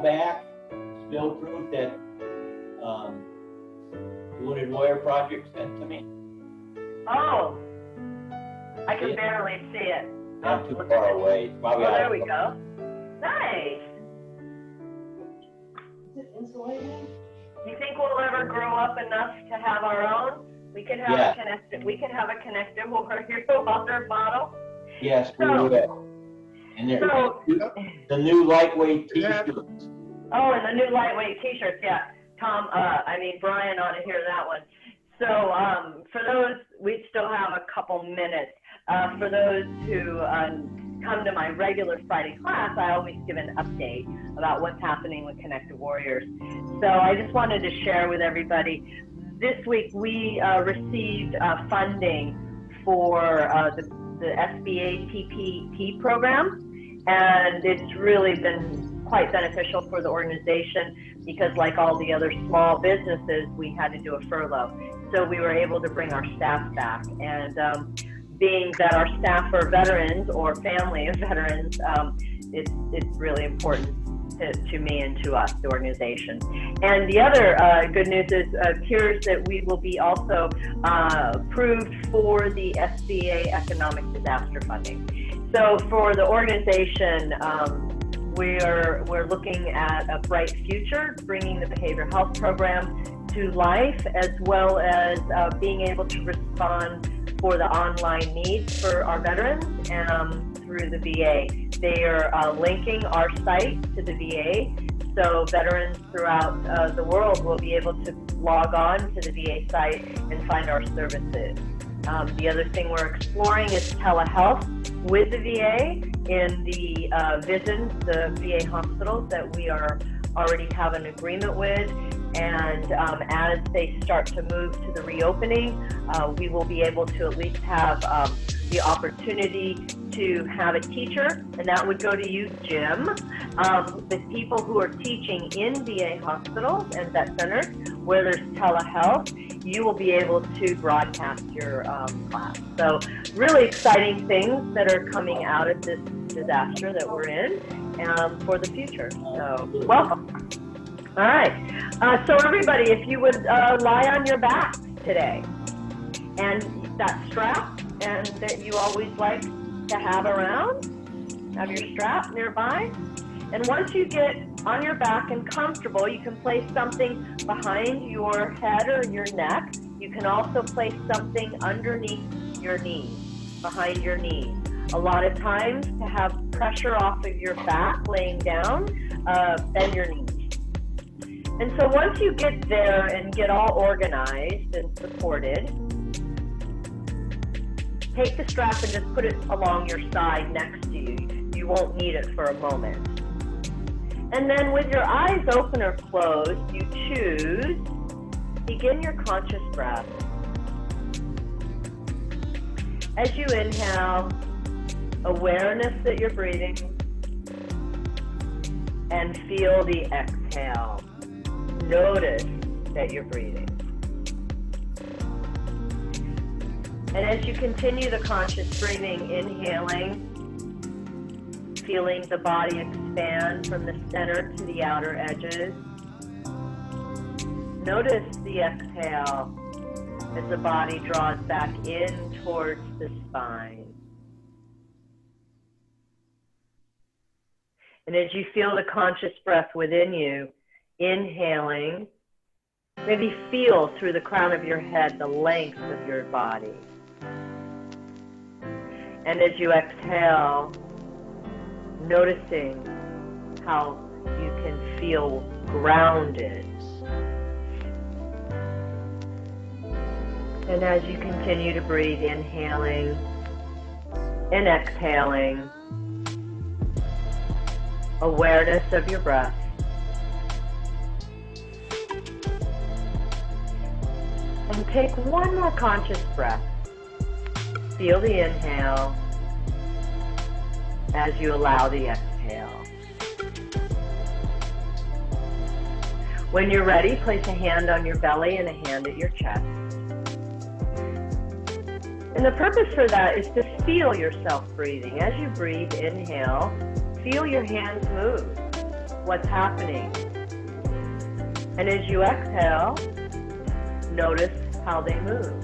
back, still proof that Wounded Warrior Project sent to me. Oh, I can barely see it. Not too far away. It's probably there we go. Nice. Is it insulated? Do you think we'll ever grow up enough to have our own? We could have a connected. We could have a connected water bottle. Yes, we will. And the new lightweight T-shirts. Oh, and the new lightweight T-shirts. Yeah, Tom. Brian ought to hear that one. So for those, we still have a couple minutes. For those who come to my regular Friday class, I always give an update about what's happening with Connected Warriors. So I just wanted to share with everybody, this week we received funding for the SBA TPP program, and it's really been quite beneficial for the organization because, like all the other small businesses, we had to do a furlough. So we were able to bring our staff back, and being that our staff are veterans or family of veterans, it's really important to me and to us, the organization. And the other good news is appears that we will be also approved for the SBA economic disaster funding. So for the organization, we're looking at a bright future, bringing the behavioral health program to life, as well as being able to respond for the online needs for our veterans through the VA. They are linking our site to the VA, so veterans throughout the world will be able to log on to the VA site and find our services. The other thing we're exploring is telehealth with the VA in the VISNs, the VA hospitals that we already have an agreement with. And as they start to move to the reopening, we will be able to at least have the opportunity to have a teacher, and that would go to you, Jim. The people who are teaching in VA hospitals and vet centers where there's telehealth, you will be able to broadcast your class. So really exciting things that are coming out of this disaster that we're in for the future. So welcome. All right, so everybody, if you would lie on your back today, and that strap and that you always like to have around, have your strap nearby. And once you get on your back and comfortable, you can place something behind your head or your neck. You can also place something underneath your knees, behind your knees. A lot of times, to have pressure off of your back laying down, bend your knees. And so once you get there and get all organized and supported, take the strap and just put it along your side next to you. You won't need it for a moment. And then with your eyes open or closed, you choose, begin your conscious breath. As you inhale, awareness that you're breathing, and feel the exhale. Notice that you're breathing. And as you continue the conscious breathing, inhaling, feeling the body expand from the center to the outer edges. Notice the exhale as the body draws back in towards the spine. And as you feel the conscious breath within you, inhaling, maybe feel through the crown of your head the length of your body. And as you exhale, noticing how you can feel grounded. And as you continue to breathe, inhaling and exhaling, awareness of your breath. And take one more conscious breath. Feel the inhale as you allow the exhale. When you're ready, place a hand on your belly and a hand at your chest. And the purpose for that is to feel yourself breathing. As you breathe, inhale, feel your hands move. what's happening. And as you exhale, notice how they move.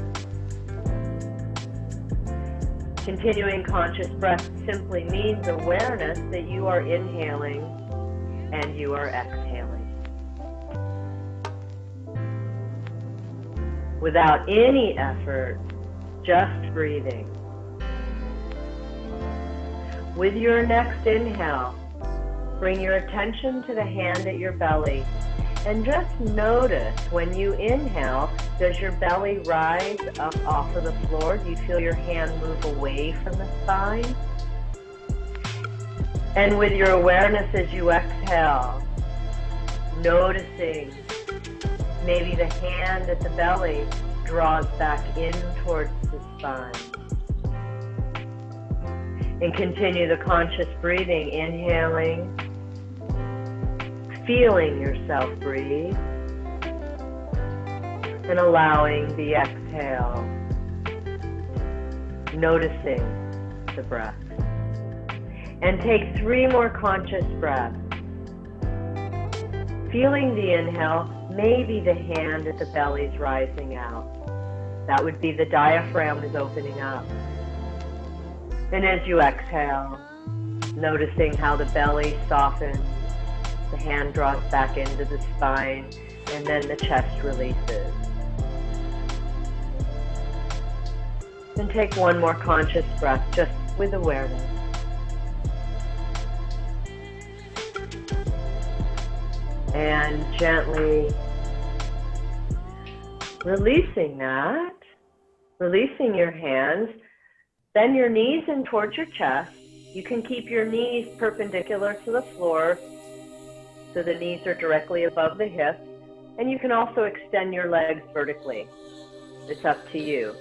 Continuing conscious breath simply means awareness that you are inhaling and you are exhaling. Without any effort, just breathing. With your next inhale, bring your attention to the hand at your belly and just notice when you inhale, does your belly rise up off of the floor? Do you feel your hand move away from the spine? And with your awareness as you exhale, noticing maybe the hand at the belly draws back in towards the spine. And continue the conscious breathing, inhaling, feeling yourself breathe, and allowing the exhale, noticing the breath. And take 3 more conscious breaths. Feeling the inhale, maybe the hand at the belly is rising out. That would be the diaphragm is opening up. And as you exhale, noticing how the belly softens, the hand draws back into the spine, and then the chest releases. And take 1 more conscious breath, just with awareness. And gently releasing that, releasing your hands. Bend your knees in towards your chest. You can keep your knees perpendicular to the floor so the knees are directly above the hips. And you can also extend your legs vertically. It's up to you.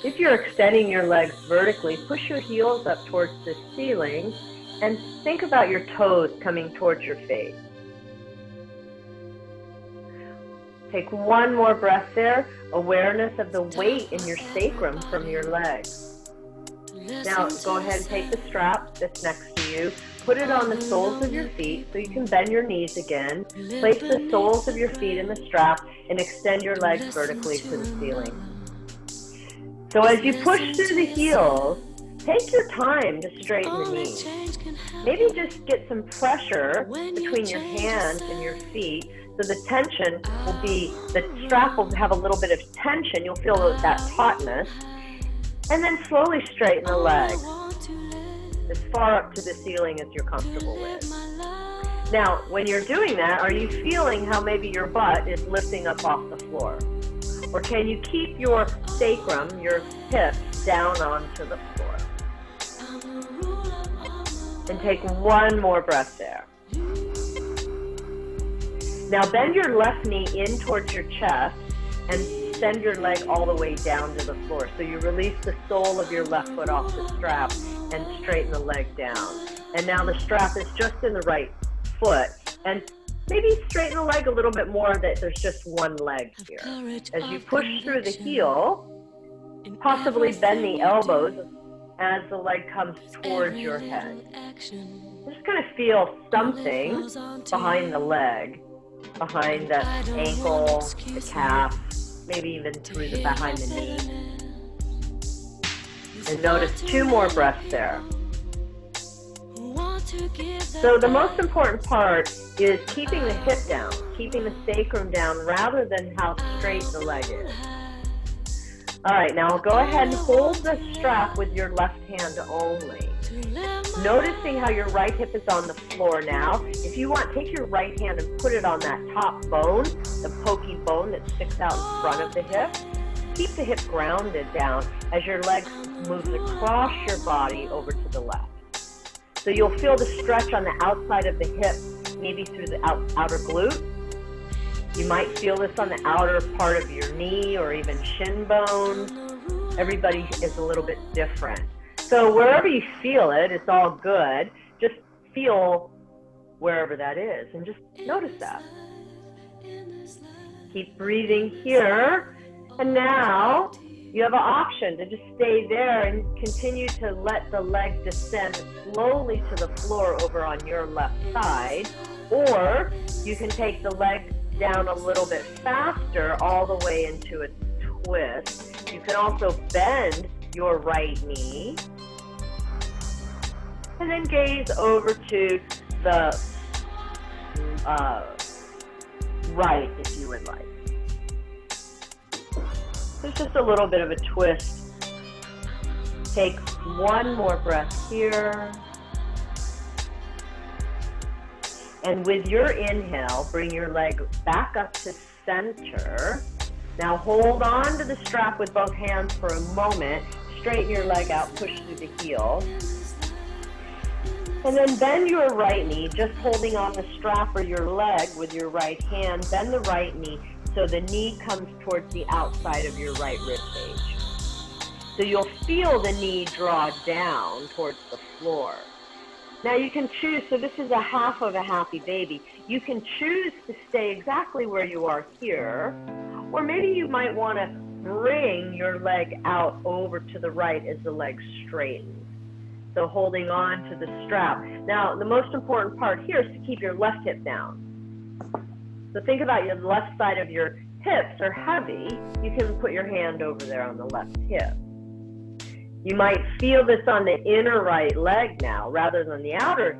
If you're extending your legs vertically, push your heels up towards the ceiling and think about your toes coming towards your face. Take 1 more breath there, awareness of the weight in your sacrum from your legs. Now go ahead and take the strap that's next to you, put it on the soles of your feet so you can bend your knees again, place the soles of your feet in the strap and extend your legs vertically to the ceiling. So as you push through the heels, take your time to straighten the knees. Maybe just get some pressure between your hands and your feet so the tension will be, the strap will have a little bit of tension, you'll feel that tautness. And then slowly straighten the legs as far up to the ceiling as you're comfortable with. Now, when you're doing that, are you feeling how maybe your butt is lifting up off the floor? Or can you keep your sacrum, your hips, down onto the floor? And take 1 more breath there. Now bend your left knee in towards your chest and send your leg all the way down to the floor. So you release the sole of your left foot off the strap and straighten the leg down. And now the strap is just in the right foot. And maybe straighten the leg a little bit more that there's just 1 leg here. As you push through the heel, possibly bend the elbows as the leg comes towards your head. You're just going to feel something behind the leg, behind the ankle, the calf, maybe even through the behind the knee. And notice 2 more breaths there. So the most important part is keeping the hip down, keeping the sacrum down rather than how straight the leg is. All right, now go ahead and hold the strap with your left hand only. Noticing how your right hip is on the floor now. If you want, take your right hand and put it on that top bone, the pokey bone that sticks out in front of the hip. Keep the hip grounded down as your leg moves across your body over to the left. So you'll feel the stretch on the outside of the hip, maybe through the outer glute. You might feel this on the outer part of your knee or even shin bone. Everybody is a little bit different. So wherever you feel it, it's all good. Just feel wherever that is and just notice that. Keep breathing here. And now you have an option to just stay there and continue to let the leg descend slowly to the floor over on your left side. Or you can take the leg down a little bit faster all the way into a twist. You can also bend your right knee and then gaze over to the right if you would like. So it's just a little bit of a twist. Take one more breath here. And with your inhale, bring your leg back up to center. Now hold on to the strap with both hands for a moment. Straighten your leg out, push through the heel. And then bend your right knee, just holding on the strap or your leg with your right hand. Bend the right knee so the knee comes towards the outside of your right rib cage. So you'll feel the knee draw down towards the floor. Now you can choose, so this is a half of a happy baby. You can choose to stay exactly where you are here, or maybe you might want to bring your leg out over to the right as the leg straightens. So holding on to the strap. Now the most important part here is to keep your left hip down. So think about your left side of your hips are heavy. You can put your hand over there on the left hip. You might feel this on the inner right leg now, rather than the outer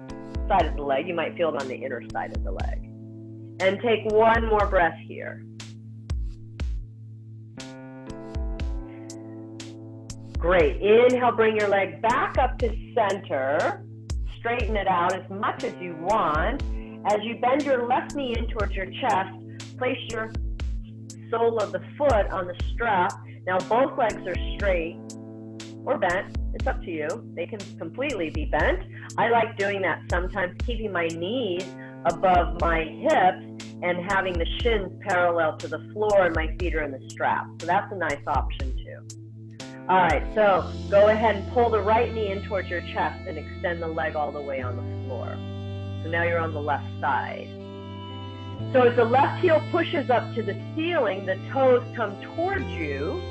side of the leg. You might feel it on the inner side of the leg. And take one more breath here. Great. Inhale, bring your leg back up to center. Straighten it out as much as you want. As you bend your left knee in towards your chest, place your sole of the foot on the strap. Now both legs are straight or bent. It's up to you. They can completely be bent. I like doing that sometimes, keeping my knees above my hips and having the shins parallel to the floor and my feet are in the strap. So that's a nice option too. All right, so go ahead and pull the right knee in towards your chest and extend the leg all the way on the floor. So now you're on the left side. So as the left heel pushes up to the ceiling, the toes come towards you.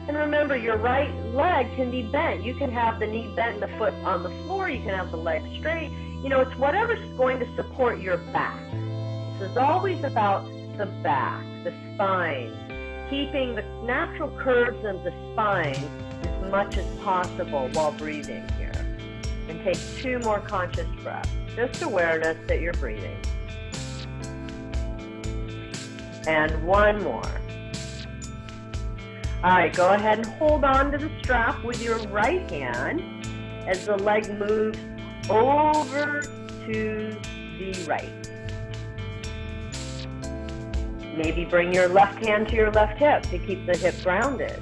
And remember, your right leg can be bent. You can have the knee bent and the foot on the floor. You can have the leg straight. You know, it's whatever's going to support your back. This is always about the back, the spine, keeping the natural curves of the spine as much as possible while breathing here. And take 2 more conscious breaths. Just awareness that you're breathing. And 1 more. All right, go ahead and hold on to the strap with your right hand as the leg moves over to the right. Maybe bring your left hand to your left hip to keep the hip grounded.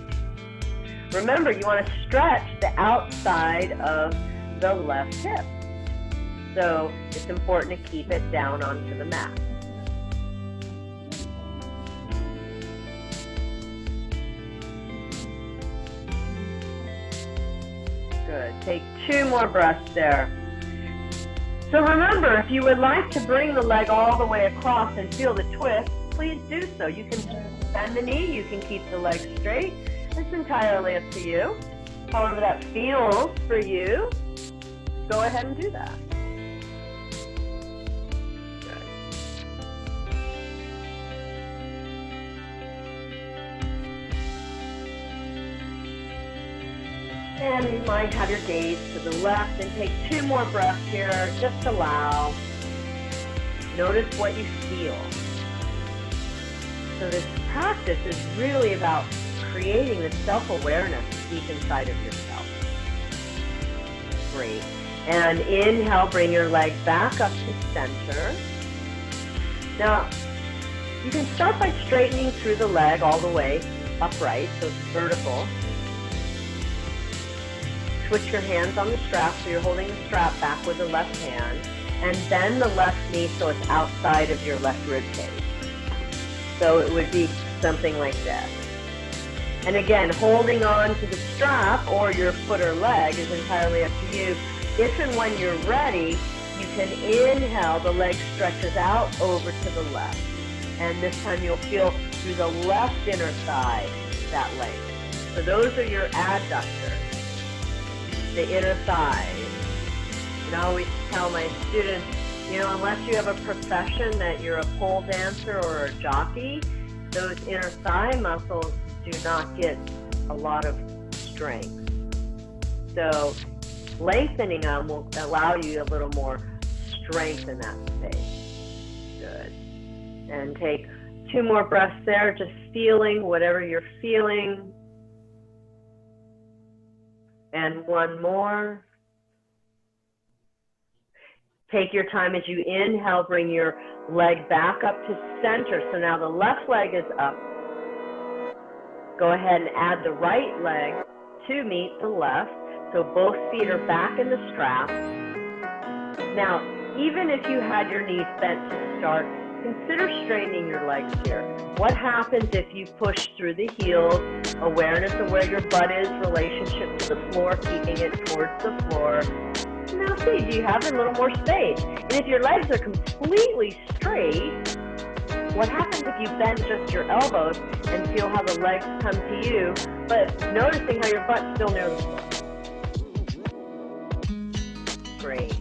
Remember, you want to stretch the outside of the left hip. So it's important to keep it down onto the mat. Good. Take 2 more breaths there. So remember, if you would like to bring the leg all the way across and feel the twist, please do so. You can bend the knee, you can keep the leg straight. It's entirely up to you. However that feels for you, go ahead and do that. And you might have your gaze to the left and take 2 more breaths here. Just allow. Notice what you feel. So this practice is really about creating the self-awareness deep inside of yourself. Great. And inhale, bring your leg back up to center. Now, you can start by straightening through the leg all the way upright, so it's vertical. Switch your hands on the strap, so you're holding the strap back with the left hand, and bend the left knee so it's outside of your left rib cage. So it would be something like this. And again, holding on to the strap or your foot or leg is entirely up to you. If and when you're ready, you can inhale, the leg stretches out over to the left. And this time you'll feel through the left inner thigh, that length. So those are your adductors, the inner thighs. And I always tell my students, you know, unless you have a profession that you're a pole dancer or a jockey, those inner thigh muscles do not get a lot of strength. So lengthening them will allow you a little more strength in that space. Good. And take 2 more breaths there, just feeling whatever you're feeling. And 1 more. Take your time as you inhale, bring your leg back up to center. So now the left leg is up. Go ahead and add the right leg to meet the left. So both feet are back in the strap. Now, even if you had your knees bent to start, consider straightening your legs here. What happens if you push through the heels, awareness of where your butt is, relationship to the floor, keeping it towards the floor. Now see, do you have a little more space? And if your legs are completely straight, what happens if you bend just your elbows and feel how the legs come to you, but noticing how your butt's still near the floor? Great.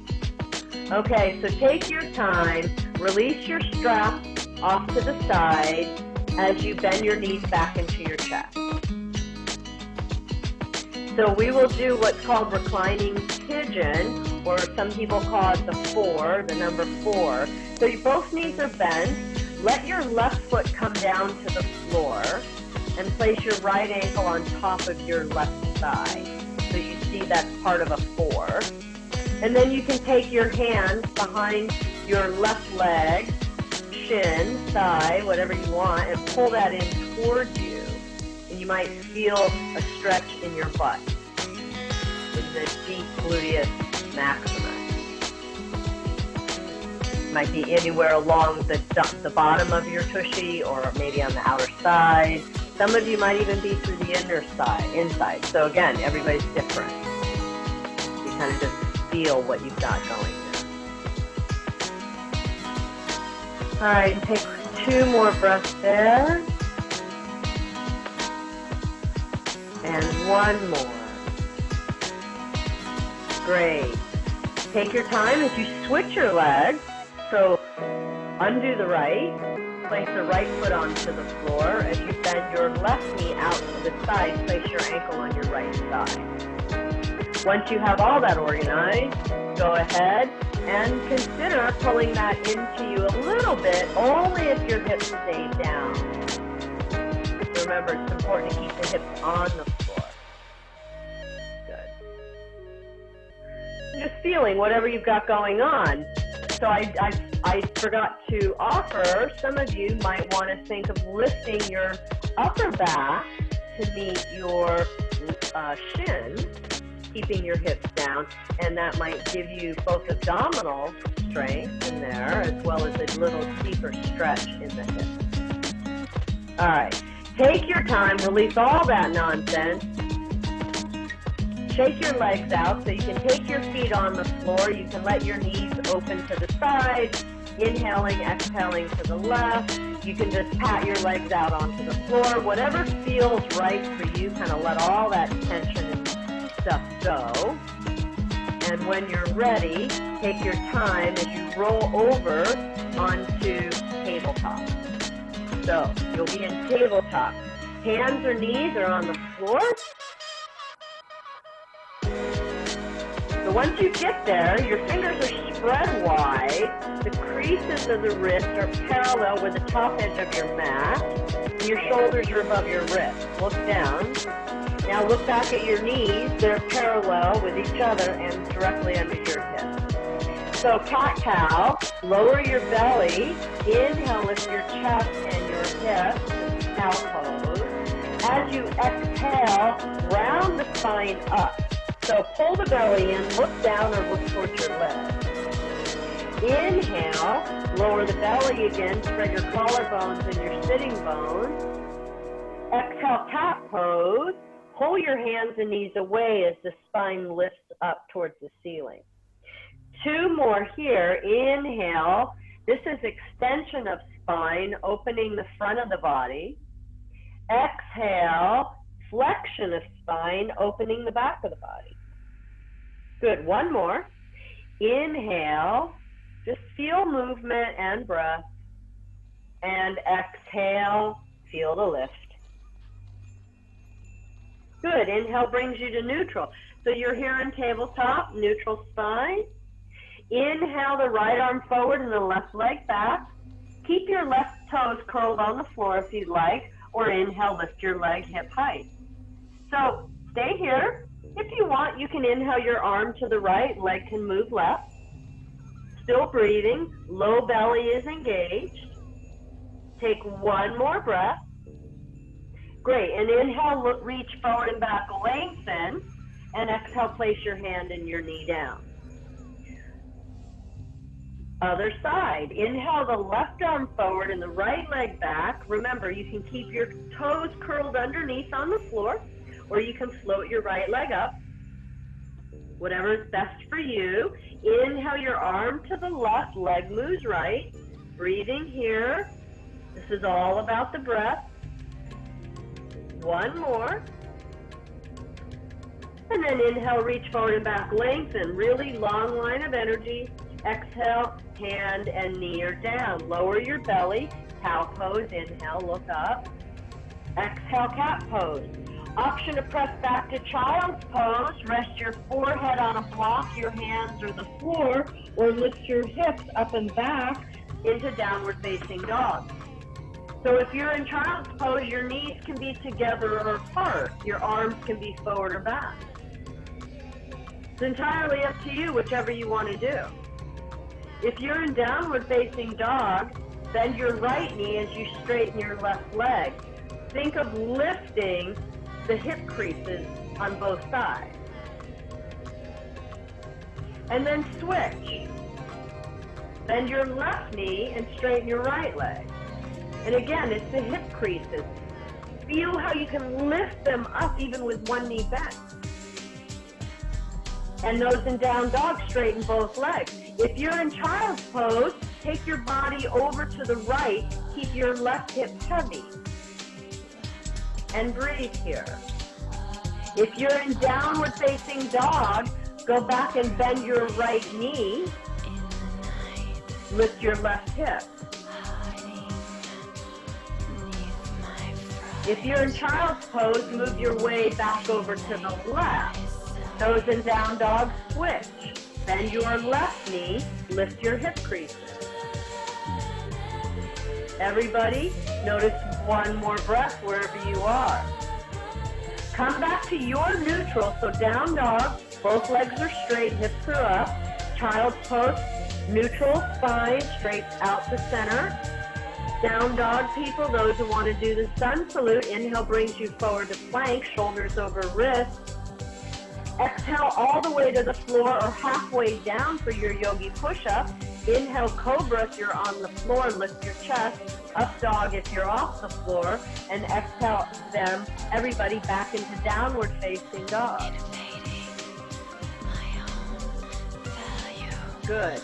Okay, so take your time, release your strap off to the side as you bend your knees back into your chest. So we will do what's called reclining pigeon, or some people call it the 4, the number 4. So both knees are bent. Let your left foot come down to the floor and place your right ankle on top of your left thigh. So you see that's part of a 4. And then you can take your hands behind your left leg, shin, thigh, whatever you want, and pull that in towards you. And you might feel a stretch in your butt, in the deep gluteus maximus. It might be anywhere along the bottom of your tushy, or maybe on the outer side. Some of you might even be through the inside. So again, everybody's different. You kind of just feel what you've got going there. All right, take 2 more breaths there. And 1 more. Great. Take your time as you switch your legs. So undo the right, place the right foot onto the floor. As you bend your left knee out to the side, place your ankle on your right thigh. Once you have all that organized, go ahead and consider pulling that into you a little bit, only if your hips stay down. Remember, it's important to keep the hips on the floor. Good. Just feeling whatever you've got going on. So I forgot to offer, some of you might want to think of lifting your upper back to meet your shin, keeping your hips down, and that might give you both abdominal strength in there as well as a little deeper stretch in the hips. All right. Take your time, release all that nonsense. Shake your legs out so you can take your feet on the floor. You can let your knees open to the side, inhaling, exhaling to the left. You can just pat your legs out onto the floor. Whatever feels right for you, kind of let all that tension and stuff go. And when you're ready, take your time as you roll over onto tabletop. So you'll be in tabletop. Hands or knees are on the floor. So once you get there, your fingers are spread wide. The creases of the wrist are parallel with the top edge of your mat. And your shoulders are above your wrist. Look down. Now look back at your knees. They're parallel with each other and directly under your hips. So cat-cow, lower your belly. Inhale, lift your chest and your hips. Cow pose. As you exhale, round the spine up. So pull the belly in, look down or look towards your legs. Inhale, lower the belly again, spread your collarbones and your sitting bones. Exhale, cat pose. Pull your hands and knees away as the spine lifts up towards the ceiling. 2 more here. Inhale. This is extension of spine, opening the front of the body. Exhale, flexion of spine, opening the back of the body. Good. 1 more. Inhale, just feel movement and breath. And exhale, feel the lift. Good, inhale brings you to neutral. So you're here in tabletop, neutral spine. Inhale the right arm forward and the left leg back. Keep your left toes curled on the floor if you'd like, or inhale, lift your leg hip height. So stay here. If you want, you can inhale your arm to the right, leg can move left. Still breathing, low belly is engaged. Take one more breath. Great, and inhale, look, reach forward and back, lengthen, and exhale, place your hand and your knee down. Other side, inhale the left arm forward and the right leg back. Remember, you can keep your toes curled underneath on the floor, or you can float your right leg up. Whatever is best for you. Inhale your arm to the left, leg moves right. Breathing here. This is all about the breath. One more. And then inhale, reach forward and back, lengthen. Really long line of energy. Exhale, hand and knee are down. Lower your belly, cow pose. Inhale, look up. Exhale, cat pose. Option to press back to child's pose. Rest your forehead on a block, your hands or the floor, or lift your hips up and back into downward facing dog. So if you're in child's pose, your knees can be together or apart. Your arms can be forward or back. It's entirely up to you, whichever you want to do. If you're in downward facing dog, bend your right knee as you straighten your left leg. Think of lifting the hip creases on both sides. And then switch. Bend your left knee and straighten your right leg. And again, it's the hip creases. Feel how you can lift them up even with one knee bent. And those in down dog, straighten both legs. If you're in child's pose, take your body over to the right, keep your left hip heavy. And breathe here. If you're in downward facing dog, go back and bend your right knee. Lift your left hip. If you're in child's pose, move your way back over to the left. Those in down dog, switch. Bend your left knee, lift your hip creases. Everybody, notice one more breath wherever you are. Come back to your neutral, so down dog, both legs are straight, hips are up. Child's pose, neutral, spine, straight out the center. Down dog people, those who want to do the sun salute, inhale brings you forward to plank, shoulders over wrists. Exhale all the way to the floor or halfway down for your yogi push-up. Inhale cobra if you're on the floor, lift your chest. Up dog if you're off the floor. And exhale them, everybody back into downward facing dog. Good.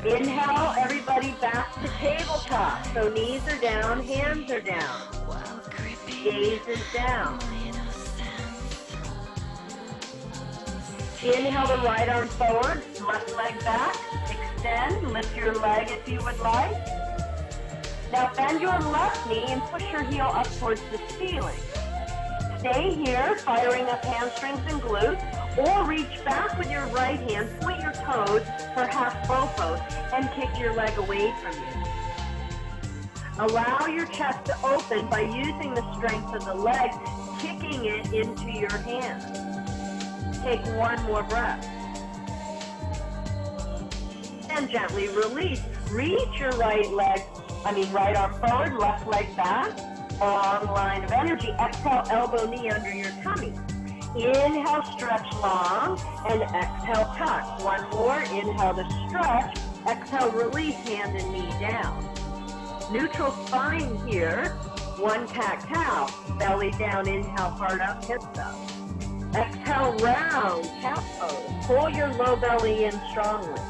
Inhale, everybody back to tabletop. So knees are down, hands are down. Gaze is down. Inhale the right arm forward, left leg back. Extend, lift your leg if you would like. Now bend your left knee and push your heel up towards the ceiling. Stay here, firing up hamstrings and glutes. Or reach back with your right hand, point your toes, perhaps both, and kick your leg away from you. Allow your chest to open by using the strength of the leg, kicking it into your hands. Take one more breath. And gently release. Reach your right arm forward, left leg back. Long line of energy. Exhale, elbow, knee under your tummy. Inhale, stretch long, and exhale, tuck. One more, inhale to stretch. Exhale, release, hand and knee down. Neutral spine here. One cat-cow. Belly down, inhale, heart up, hips up. Exhale, round, cat pose. Pull your low belly in strongly.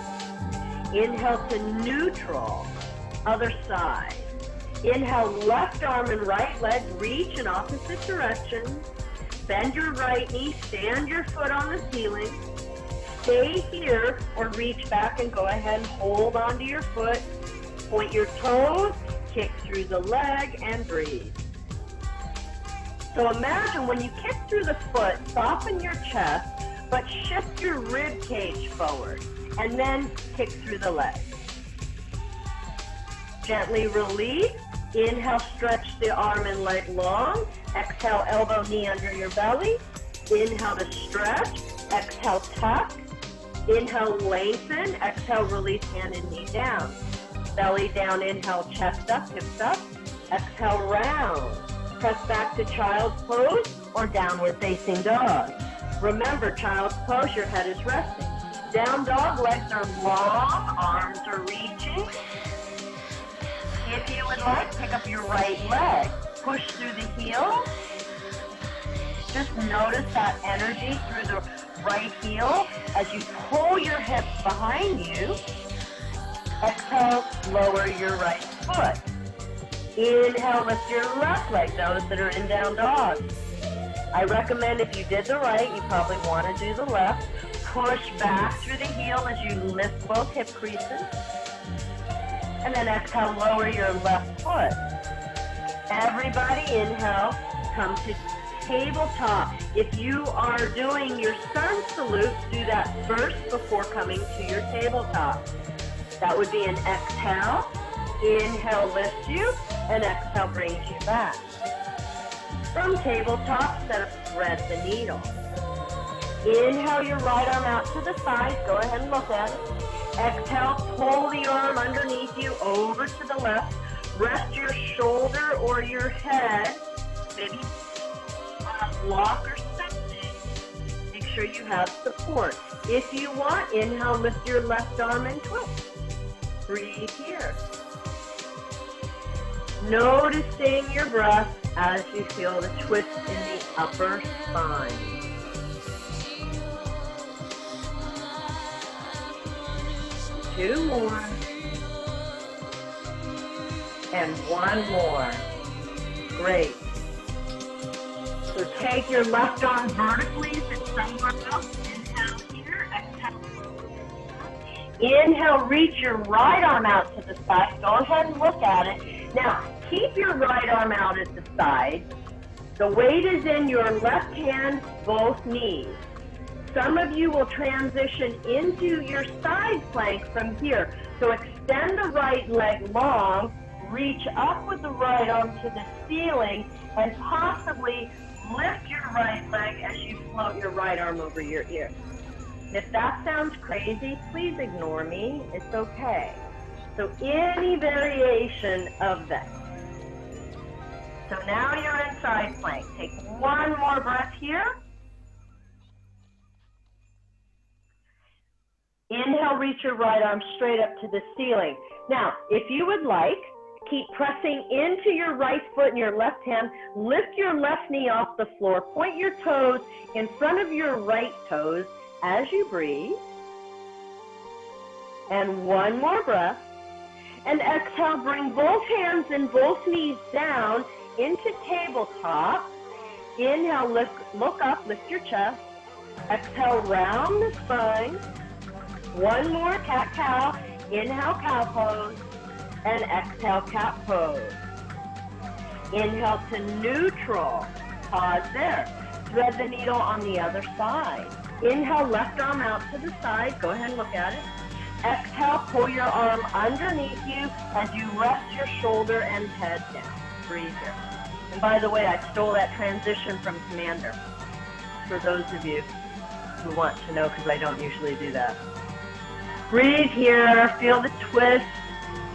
Inhale to neutral. Other side. Inhale, left arm and right leg reach in opposite directions. Bend your right knee, stand your foot on the ceiling. stay here or reach back and go ahead and hold onto your foot. Point your toes, kick through the leg, and breathe. So imagine when you kick through the foot, soften your chest, but shift your rib cage forward, and then kick through the leg. Gently release. Inhale, stretch the arm and leg long. Exhale, elbow, knee under your belly. Inhale to stretch. Exhale, tuck. Inhale, lengthen. Exhale, release hand and knee down. Belly down, inhale, chest up, hips up. Exhale, round. Press back to child's pose or downward facing dog. Remember, child's pose, your head is resting. Down dog, legs are long, arms are reaching. If you would like, pick up your right leg. Push through the heel. Just notice that energy through the right heel as you pull your hips behind you. Exhale, lower your right foot. Inhale, lift your left leg, those that are in down dog. I recommend if you did the right, you probably want to do the left. Push back through the heel as you lift both hip creases. And then exhale, lower your left foot. Everybody inhale, come to tabletop. If you are doing your sun salute, do that first before coming to your tabletop. That would be an exhale. Inhale lifts you, and exhale brings you back. From tabletop, set up, thread the needle. Inhale your right arm out to the side. Go ahead and look at it. Exhale, pull the arm underneath you over to the left. Rest your shoulder or your head, maybe on a block or something. Make sure you have support. If you want, inhale, lift your left arm and twist. Breathe here. Noticing your breath as you feel the twist in the upper spine. Two more. And one more. Great. So take your left arm vertically if it's somewhere else. Inhale here. Exhale. Inhale, reach your right arm out to the side. Go ahead and look at it. Now, keep your right arm out at the side. The weight is in your left hand, both knees. Some of you will transition into your side plank from here. So extend the right leg long, reach up with the right arm to the ceiling, and possibly lift your right leg as you float your right arm over your ear. If that sounds crazy, please ignore me. It's okay. So any variation of that. So now you're in side plank. Take one more breath here. Inhale, reach your right arm straight up to the ceiling. Now, if you would like, keep pressing into your right foot and your left hand. Lift your left knee off the floor. Point your toes in front of your right toes as you breathe. And one more breath. And exhale, bring both hands and both knees down into tabletop. Inhale, look up, lift your chest. Exhale, round the spine. One more cat-cow. Inhale, cow pose. And exhale, cat pose. Inhale to neutral. Pause there. Thread the needle on the other side. Inhale, left arm out to the side. Go ahead and look at it. Exhale, pull your arm underneath you as you rest your shoulder and head down. Breathe here. And by the way, I stole that transition from Commander. For those of you who want to know, because I don't usually do that. Breathe here, feel the twist.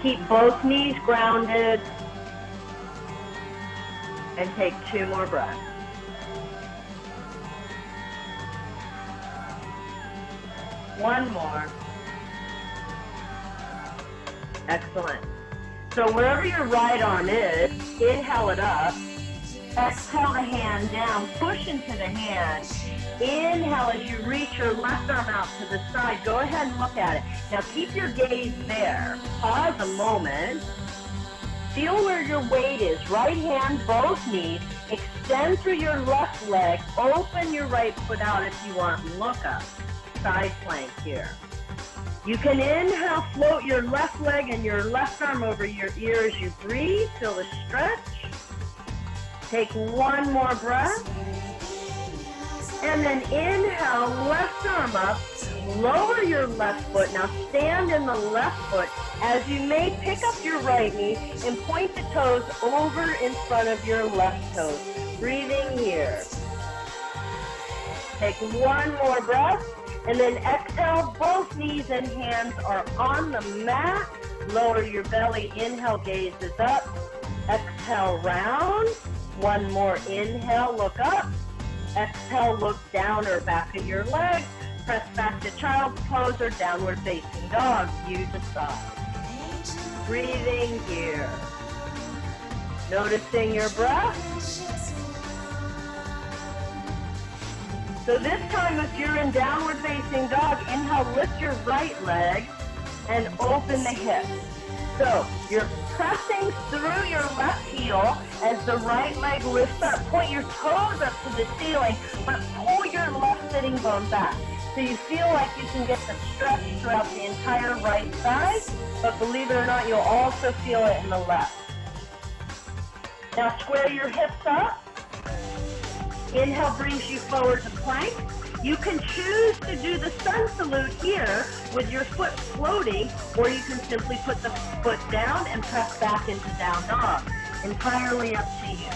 Keep both knees grounded. And take two more breaths. One more. Excellent. So wherever your right arm is, inhale it up. Exhale the hand down. Push into the hand. Inhale as you reach your left arm out to the side. Go ahead and look at it. Now keep your gaze there. Pause a moment. Feel where your weight is. Right hand, both knees. Extend through your left leg. Open your right foot out if you want. Look up. side plank here. You can inhale, float your left leg and your left arm over your ear as you breathe. Feel the stretch. Take one more breath. And then inhale, left arm up. Lower your left foot. Now stand in the left foot as you may pick up your right knee and point the toes over in front of your left toes. Breathing here. Take one more breath. And then exhale, both knees and hands are on the mat. Lower your belly, inhale, gaze is up. Exhale, round. One more inhale, look up. Exhale, look down or back at your leg. Press back to child's pose or downward facing dog. You decide. Breathing here. Noticing your breath. So this time if you're in downward facing dog, inhale, lift your right leg and open the hips. So you're pressing through your left heel as the right leg lifts up. Point your toes up to the ceiling, but pull your left sitting bone back. So you feel like you can get the stretch throughout the entire right side, but believe it or not, you'll also feel it in the left. Now square your hips up. Inhale brings you forward to plank. You can choose to do the sun salute here with your foot floating, or you can simply put the foot down and press back into down dog. Entirely up to you.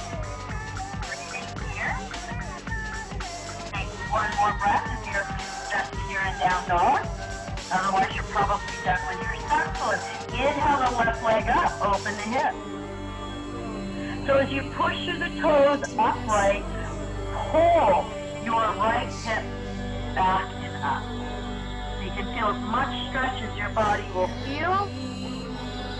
Breathing here. Take one more breath if you're just here in down dog. Otherwise, you're probably done with your sun salute. Inhale the left leg up, open the hip. So as you push through the toes upright, pull your right hip back and up. So you can feel as much stretch as your body will feel.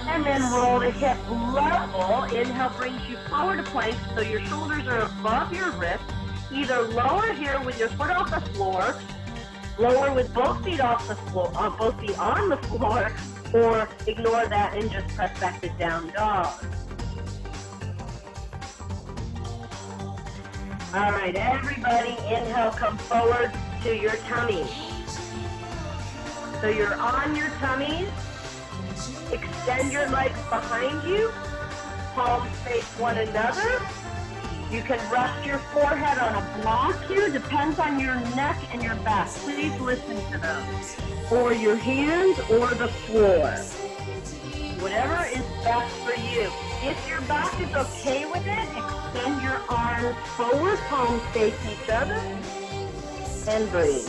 And then roll the hip level. Inhale brings you forward to plank so your shoulders are above your wrist. Either lower here with your foot off the floor, lower with both feet off the floor, both feet on the floor, or ignore that and just press back to down dog. All right, everybody, inhale, come forward to your tummies. So you're on your tummies. Extend your legs behind you. Palms face one another. You can rest your forehead on a block here. Depends on your neck and your back. Please listen to those. Or your hands or the floor. Whatever is best for you. If your back is okay with it, extend your arms forward, palms face each other, and breathe.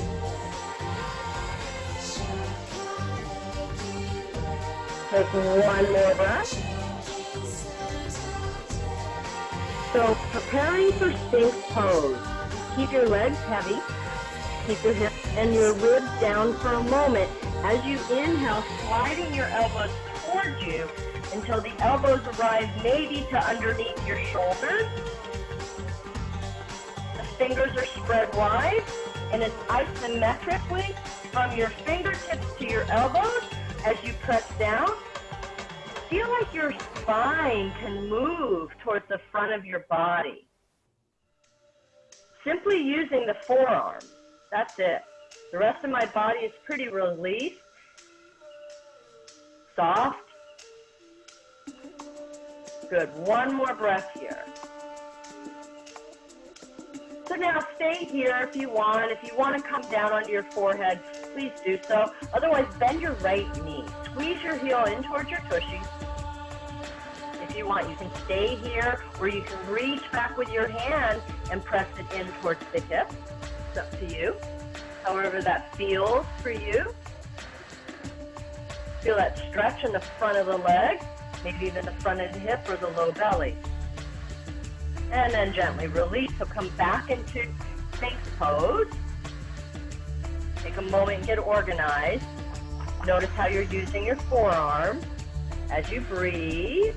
Take one more breath. So preparing for Sphinx pose. Keep your legs heavy. Keep your hips and your ribs down for a moment. As you inhale, sliding your elbows toward you until the elbows arrive maybe to underneath your shoulders. The fingers are spread wide, and it's isometrically from your fingertips to your elbows as you press down. Feel like your spine can move towards the front of your body. Simply using the forearm. That's it. The rest of my body is pretty released, soft. Good. One more breath here. So now stay here if you want. If you want to come down onto your forehead, please do so. Otherwise, bend your right knee. Squeeze your heel in towards your tushy. If you want, you can stay here, or you can reach back with your hand and press it in towards the hip. It's up to you. However that feels for you. Feel that stretch in the front of the leg. Maybe even the front of the hip or the low belly. And then gently release. So come back into Sphinx pose. Take a moment and get organized. Notice how you're using your forearm as you breathe.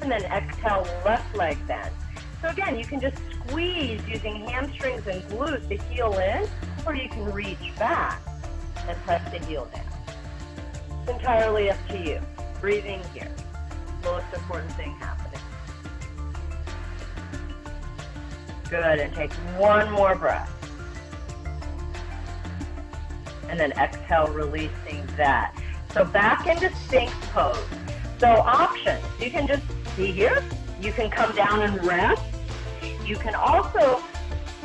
And then exhale, left leg bend. So again, you can just squeeze using hamstrings and glutes to heel in, or you can reach back and press the heel down. It's entirely up to you. Breathing here. Most important thing happening. Good, and take one more breath. and then exhale, releasing that. So back into Sphinx pose. So options, you can just be here. You can come down and rest. You can also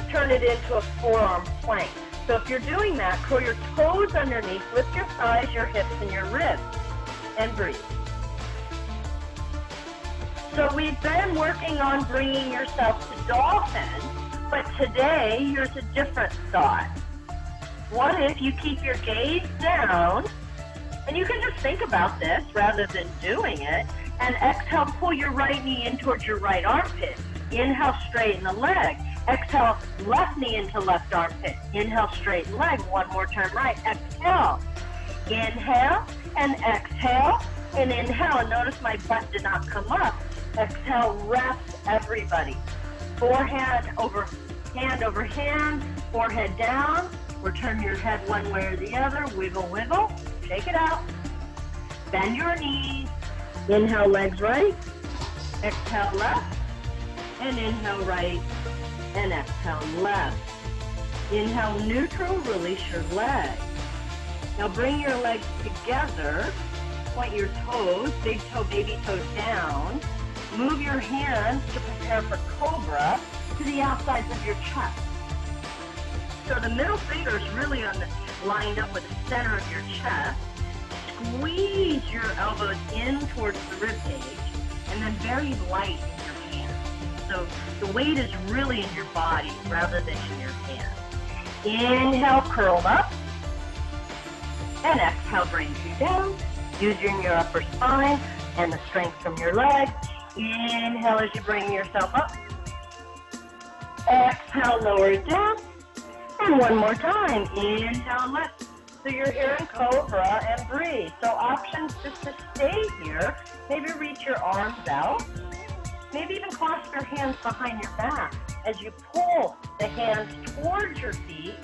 turn it into a forearm plank. So if you're doing that, curl your toes underneath, lift your thighs, your hips, and your ribs, and breathe. So we've been working on bringing yourself to dolphin, but today here's a different thought. What if you keep your gaze down, and you can just think about this rather than doing it, and exhale, pull your right knee in towards your right armpit. Inhale, straighten the leg. Exhale, left knee into left armpit. Inhale, straighten leg. One more turn right. Exhale. Inhale and exhale and inhale. And notice my butt did not come up. Exhale, rest everybody. Hand over hand, forehead down. Or turn your head one way or the other. Wiggle, wiggle. Shake it out. Bend your knees. Inhale, legs right. Exhale, left. And inhale, right. And exhale, left. Inhale, neutral. Release your leg. Now bring your legs together. Point your toes, big toe, baby toe down. Move your hands to prepare for cobra to the outsides of your chest. So the middle finger is really lined up with the center of your chest. Squeeze your elbows in towards the rib cage, and then very light in your hands. So the weight is really in your body rather than in your hands. Inhale, curl up, and exhale, brings you down, using your upper spine and the strength from your legs. Inhale as you bring yourself up. Exhale, lower it down. And one more time. Inhale, lift. So you're here in cobra and breathe. So options just to stay here. Maybe reach your arms out. Maybe even clasp your hands behind your back as you pull the hands towards your feet.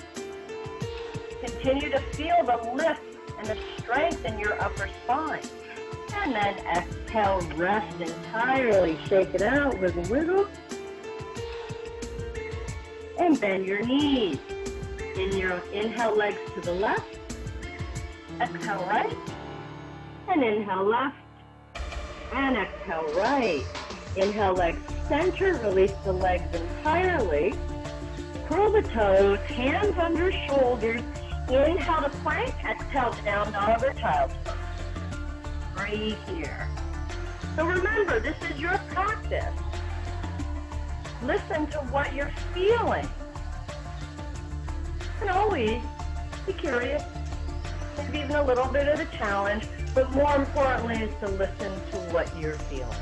Continue to feel the lift and the strength in your upper spine. And then exhale, rest entirely. Shake it out, wiggle, wiggle. And bend your knees. Inhale, legs to the left. Exhale, right. And inhale, left. And exhale, right. Inhale, legs center. Release the legs entirely. Curl the toes, hands under shoulders. Inhale to plank. Exhale, down dog or child's pose. Breathe here. So remember, this is your practice. Listen to what you're feeling. And always be curious. Maybe even a little bit of a challenge, but more importantly is to listen to what you're feeling.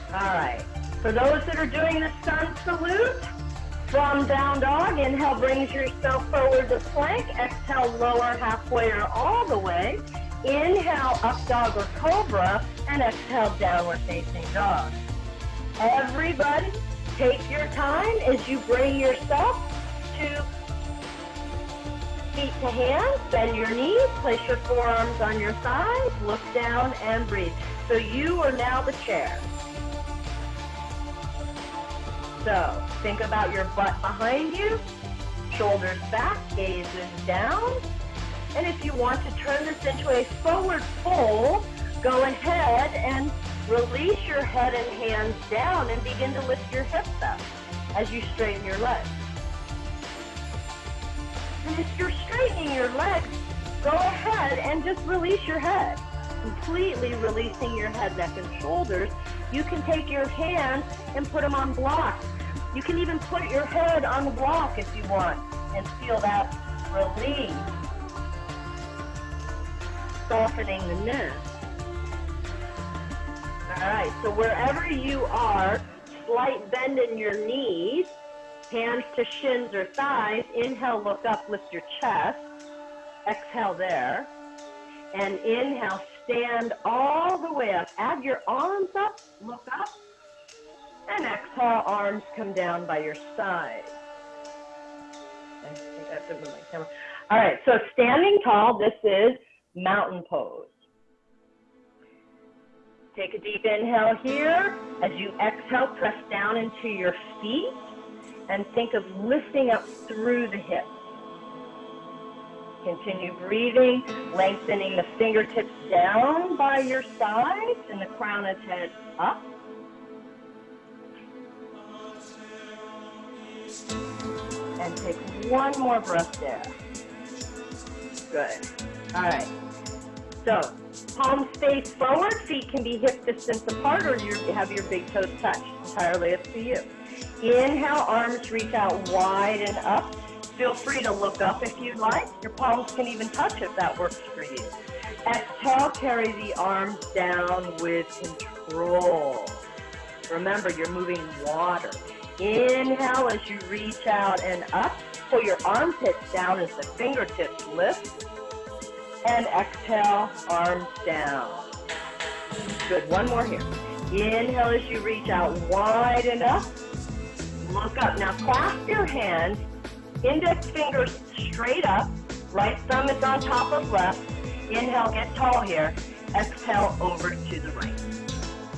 All right. For those that are doing the sun salute, from down dog, inhale brings yourself forward to plank. Exhale, lower halfway or all the way. Inhale, up dog or cobra, and exhale, downward facing dog. Everybody, take your time as you bring yourself to feet to hands, bend your knees, place your forearms on your thighs, look down and breathe. So you are now the chair. So think about your butt behind you, shoulders back, gaze is down. And if you want to turn this into a forward fold, go ahead and release your head and hands down and begin to lift your hips up as you straighten your legs. And if you're straightening your legs, go ahead and just release your head. Completely releasing your head, neck, and shoulders. You can take your hands and put them on blocks. You can even put your head on the block if you want and feel that release. Softening the neck. All right, so wherever you are, slight bend in your knees, hands to shins or thighs. Inhale, look up, lift your chest. Exhale there. And inhale, stand all the way up. Add your arms up, look up. And exhale, arms come down by your side. I think I have to move my camera. All right, so standing tall, this is mountain pose. Take a deep inhale here. As you exhale, press down into your feet and think of lifting up through the hips. Continue breathing, lengthening the fingertips down by your sides and the crown of the head up. And take one more breath there. Good. All right. So, palms face forward, feet can be hip distance apart, or you have your big toes touched. Entirely up to you. Inhale, arms reach out wide and up. Feel free to look up if you'd like. Your palms can even touch if that works for you. Exhale, carry the arms down with control. Remember, you're moving water. Inhale as you reach out and up. Pull your armpits down as the fingertips lift. And exhale, arms down. Good, one more here. Inhale as you reach out wide and up. Look up. Now clasp your hands, index fingers straight up. Right thumb is on top of left. Inhale, get tall here. Exhale, over to the right.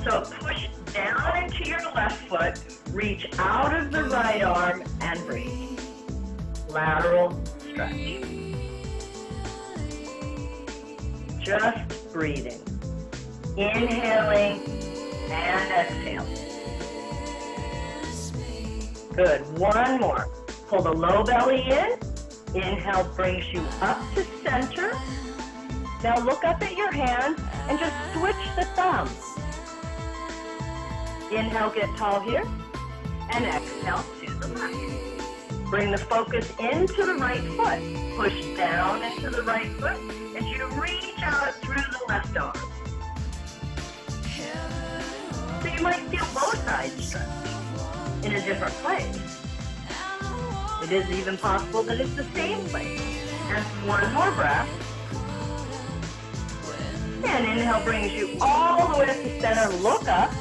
So push down into your left foot. Reach out of the right arm and breathe. Lateral stretch. Just breathing. Inhaling and exhaling. Good. One more. Pull the low belly in. Inhale brings you up to center. Now look up at your hands and just switch the thumbs. Inhale, get tall here. And exhale to the left. Bring the focus into the right foot. Push down into the right foot as you reach out through the left arm. So you might feel both sides stretch in a different place. It is even possible that it's the same place. And one more breath. And inhale brings you all the way up to center. Look up.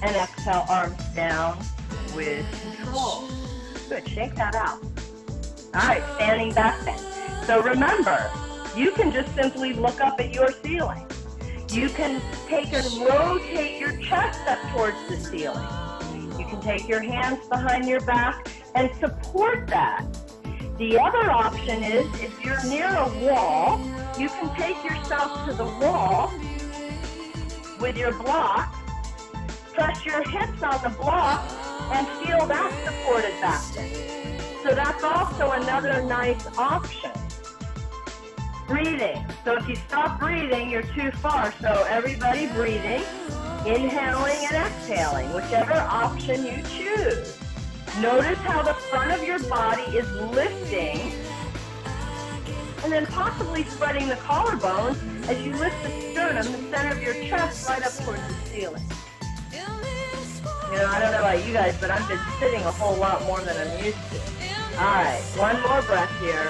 And exhale, arms down with control. Good, shake that out. All right, standing back bend. So remember, you can just simply look up at your ceiling. You can take and rotate your chest up towards the ceiling. You can take your hands behind your back and support that. The other option is, if you're near a wall, you can take yourself to the wall with your block, press your hips on the block, and feel that supported back bend. So that's also another nice option. Breathing. So if you stop breathing, you're too far. So everybody breathing, inhaling and exhaling, whichever option you choose. Notice how the front of your body is lifting, and then possibly spreading the collarbones as you lift the sternum, the center of your chest, right up towards the ceiling. You know, I don't know about you guys, but I've been sitting a whole lot more than I'm used to. All right, one more breath here.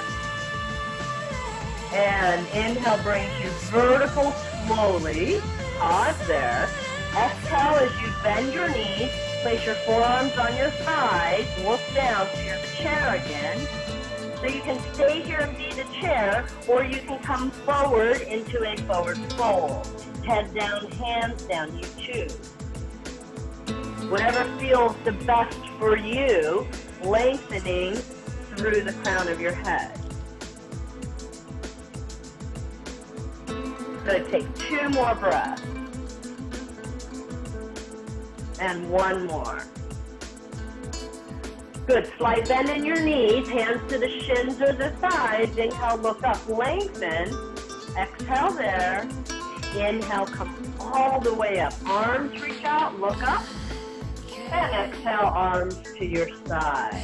And inhale brings you vertical slowly. Pause there. Exhale as you bend your knees. Place your forearms on your thighs. Look down so you're in the chair again. So you can stay here and be the chair, or you can come forward into a forward fold. Head down, hands down, you choose. Whatever feels the best for you, lengthening through the crown of your head. Good, take two more breaths. And one more. Good, slight bend in your knees, hands to the shins or the thighs. Inhale, look up, lengthen. Exhale there. Inhale, come all the way up. Arms reach out, look up. And exhale, arms to your side.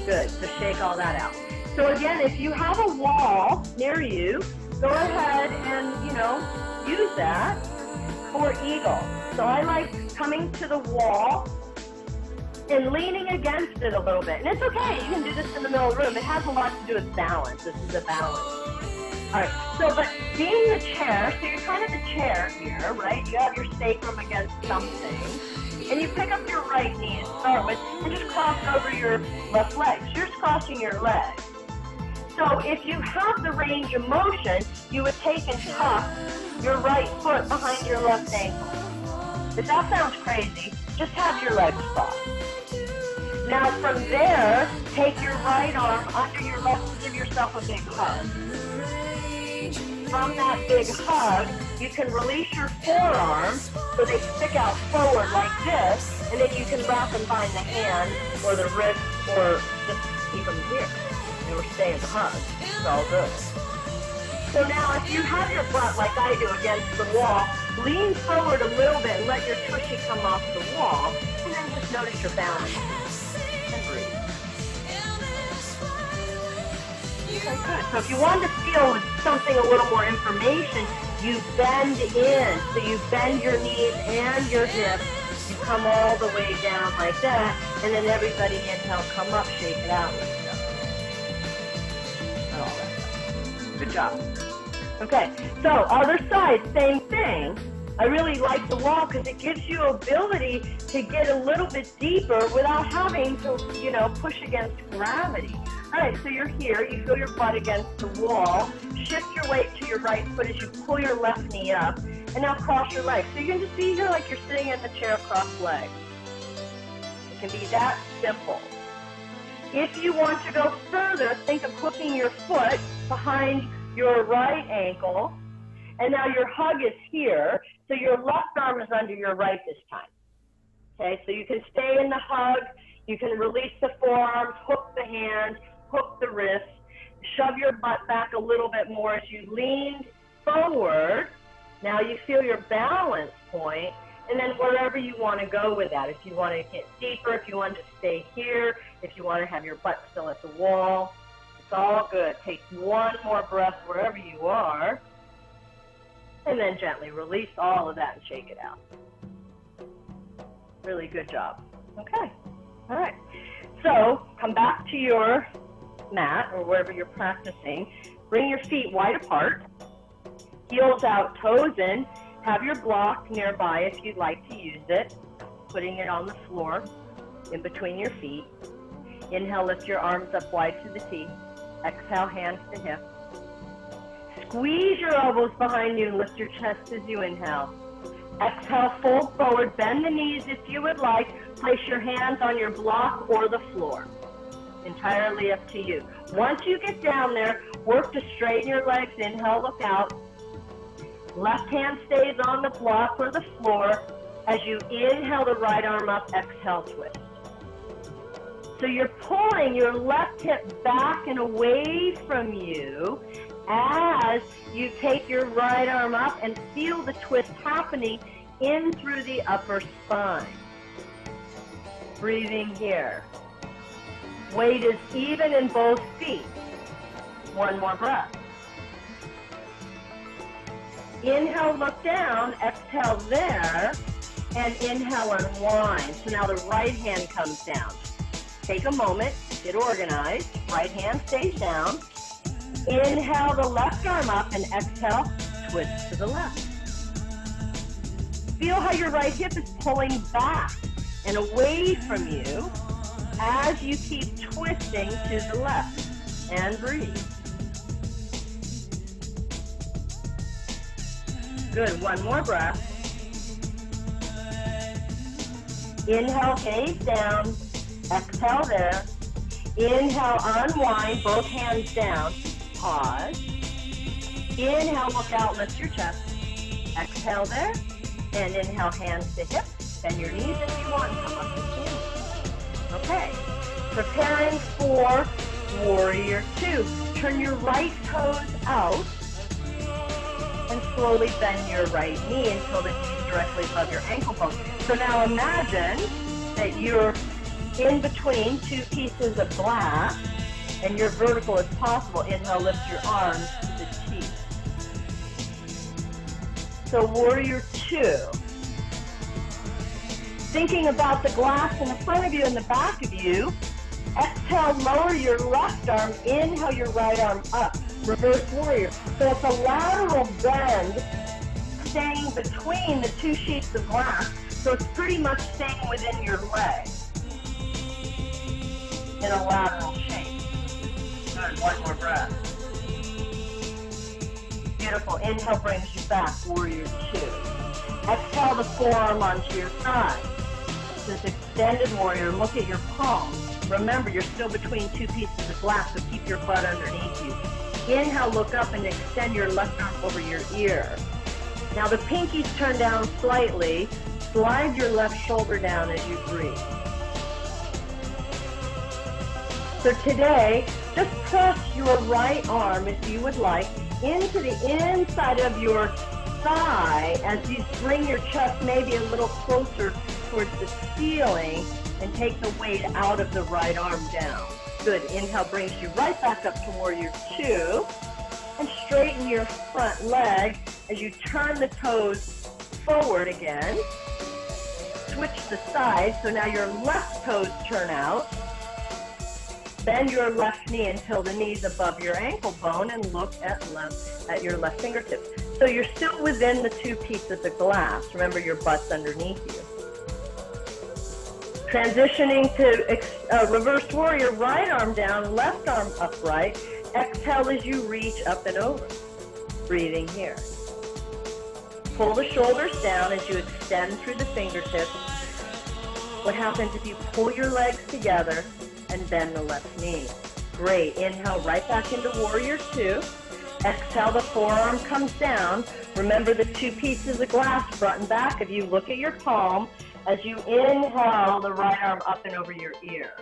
Good, so shake all that out. So again, if you have a wall near you, go ahead and, use that for eagle. So I like coming to the wall and leaning against it a little bit. And it's okay, you can do this in the middle of the room. It has a lot to do with balance. This is a balance. All right, so but being the chair, so you're kind of the chair here, right? You have your sacrum against something. And you pick up your right knee to start with and just cross over your left leg. So you're just crossing your leg. So if you have the range of motion, you would take and tuck your right foot behind your left ankle. If that sounds crazy, just have your legs crossed. Now from there, take your right arm under your left and give yourself a big hug. from that big hug, you can release your forearms so they stick out forward like this, and then you can wrap them behind the hand or the wrist or just keep them here. And we're staying hugged. It's all good. So now if you have your butt like I do against the wall, lean forward a little bit and let your tushy come off the wall, and then just notice your balance and breathe. Okay, good. So if you want to feel something, a little more information, you bend in. So you bend your knees and your hips. You come all the way down like that, and then everybody inhale, come up, shake it out, lift it up. And all that stuff. Good job. Okay, so other side, same thing. I really like the wall because it gives you ability to get a little bit deeper without having to, push against gravity. All right, so you're here, you feel your butt against the wall, shift your weight to your right foot as you pull your left knee up, and now cross your legs. So you can just be here like you're sitting in the chair, cross legs. It can be that simple. If you want to go further, think of hooking your foot behind your right ankle, and now your hug is here, so your left arm is under your right this time. Okay, so you can stay in the hug, you can release the forearms, hook the hand, hook the wrist, shove your butt back a little bit more as you lean forward. Now you feel your balance point, and then wherever you want to go with that. If you want to get deeper, if you want to stay here, if you want to have your butt still at the wall, it's all good. Take one more breath wherever you are, and then gently release all of that and shake it out. Really good job. Okay, all right. So come back to your mat or wherever you're practicing. Bring your feet wide apart, heels out, toes in. Have your block nearby if you'd like to use it, putting it on the floor in between your feet. Inhale, lift your arms up wide to the T. Exhale, hands to hips. Squeeze your elbows behind you and lift your chest as you inhale. Exhale, fold forward, bend the knees if you would like. Place your hands on your block or the floor. Entirely up to you. Once you get down there, work to straighten your legs. Inhale, look out. Left hand stays on the block or the floor. As you inhale the right arm up, exhale, twist. So you're pulling your left hip back and away from you as you take your right arm up and feel the twist happening in through the upper spine. Breathing here. Weight is even in both feet. One more breath. Inhale, look down, exhale there, and inhale, unwind. So now the right hand comes down. Take a moment, get organized. Right hand stays down. Inhale the left arm up and exhale, twist to the left. Feel how your right hip is pulling back and away from you as you keep twisting to the left. And breathe. Good, one more breath. Inhale, gaze down. Exhale there. Inhale, unwind, both hands down. Pause. Inhale, look out, lift your chest. Exhale there. And inhale, hands to hips. Bend your knees if you want. Come up and stand. Okay. Preparing for Warrior 2. Turn your right toes out and slowly bend your right knee until the knee is directly above your ankle bone. So now imagine that you're in between two pieces of glass and you're vertical as possible. Inhale, lift your arms to the T. So Warrior 2. Thinking about the glass in the front of you and the back of you, exhale, lower your left arm, inhale your right arm up. Reverse warrior. So it's a lateral bend staying between the two sheets of glass. So it's pretty much staying within your leg in a lateral shape. Good, one more breath. Beautiful. Inhale brings you back, Warrior 2. Exhale the forearm onto your thigh. This extended warrior, look at your palm. Remember, you're still between two pieces of glass, so keep your butt underneath you. Inhale, look up and extend your left arm over your ear. Now the pinkies turn down slightly. Slide your left shoulder down as you breathe. So today, just press your right arm, if you would like, into the inside of your thigh as you bring your chest maybe a little closer towards the ceiling and take the weight out of the right arm down. Good. Inhale brings you right back up to warrior two. And straighten your front leg as you turn the toes forward again. Switch the sides, so now your left toes turn out. Bend your left knee until the knee's above your ankle bone and look at your left fingertips. So you're still within the two pieces of glass. Remember, your butt's underneath you. Transitioning to reverse warrior, right arm down, left arm upright. Exhale as you reach up and over. Breathing here. Pull the shoulders down as you extend through the fingertips. What happens if you pull your legs together and bend the left knee? Great. Inhale right back into warrior two. Exhale, the forearm comes down. Remember the two pieces of glass front and back of you. Look at your palm as you inhale the right arm up and over your ear.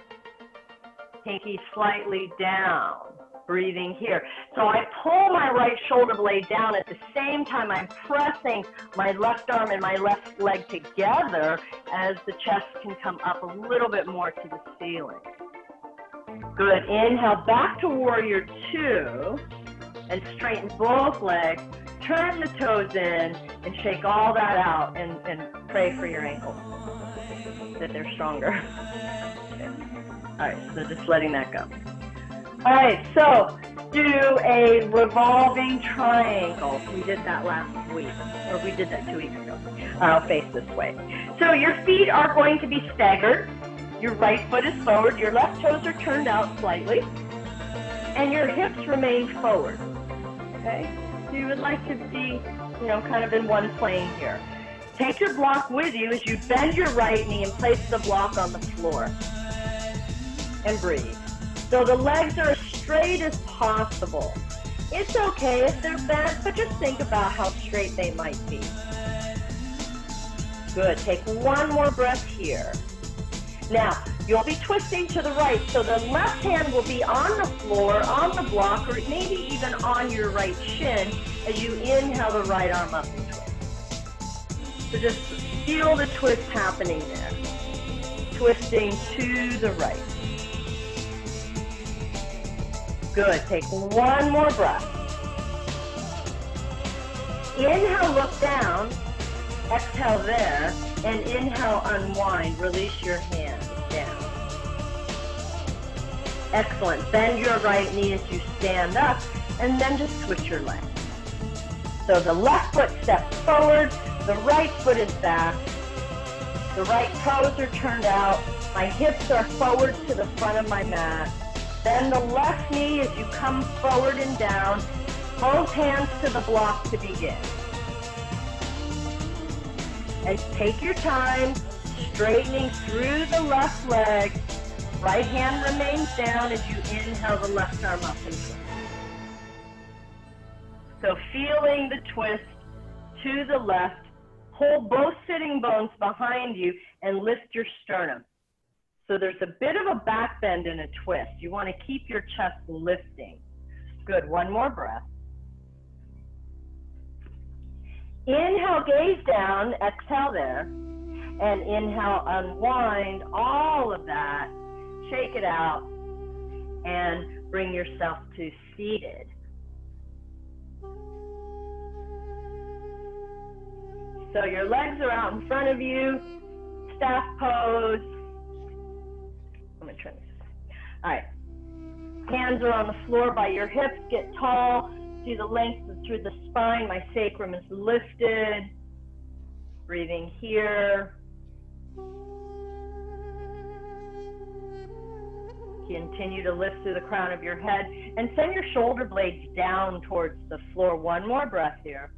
Pinky slightly down. Breathing here. So I pull my right shoulder blade down at the same time I'm pressing my left arm and my left leg together as the chest can come up a little bit more to the ceiling. Good. Inhale back to warrior two and straighten both legs. Turn the toes in and shake all that out and pray for your ankles that they're stronger. Okay. All right, so just letting that go. All right, so do a revolving triangle. We did that last week, or we did that 2 weeks ago. I'll face this way. So your feet are going to be staggered. Your right foot is forward. Your left toes are turned out slightly. And your hips remain forward. Okay? So you would like to be, kind of in one plane here. Take your block with you as you bend your right knee and place the block on the floor. And breathe. So the legs are as straight as possible. It's okay if they're bent, but just think about how straight they might be. Good. Take one more breath here. Now, you'll be twisting to the right, so the left hand will be on the floor, on the block, or maybe even on your right shin as you inhale the right arm up and twist. So just feel the twist happening there. Twisting to the right. Good. Take one more breath. Inhale, look down. Exhale there. And inhale, unwind. Release your hands down. Excellent. Bend your right knee as you stand up. And then just switch your legs. So the left foot steps forward. The right foot is back. The right toes are turned out. My hips are forward to the front of my mat. Then the left knee as you come forward and down, both hands to the block to begin. And take your time, straightening through the left leg. Right hand remains down as you inhale the left arm up and twist. So feeling the twist to the left, hold both sitting bones behind you and lift your sternum. So there's a bit of a back bend and a twist. You want to keep your chest lifting. Good. One more breath. Inhale, gaze down. Exhale there. And inhale, unwind all of that. Shake it out. And bring yourself to seated. So your legs are out in front of you. Staff pose. I'm going to turn this. All right. Hands are on the floor by your hips. Get tall. See the length through the spine. My sacrum is lifted. Breathing here. Continue to lift through the crown of your head. And send your shoulder blades down towards the floor. One more breath here.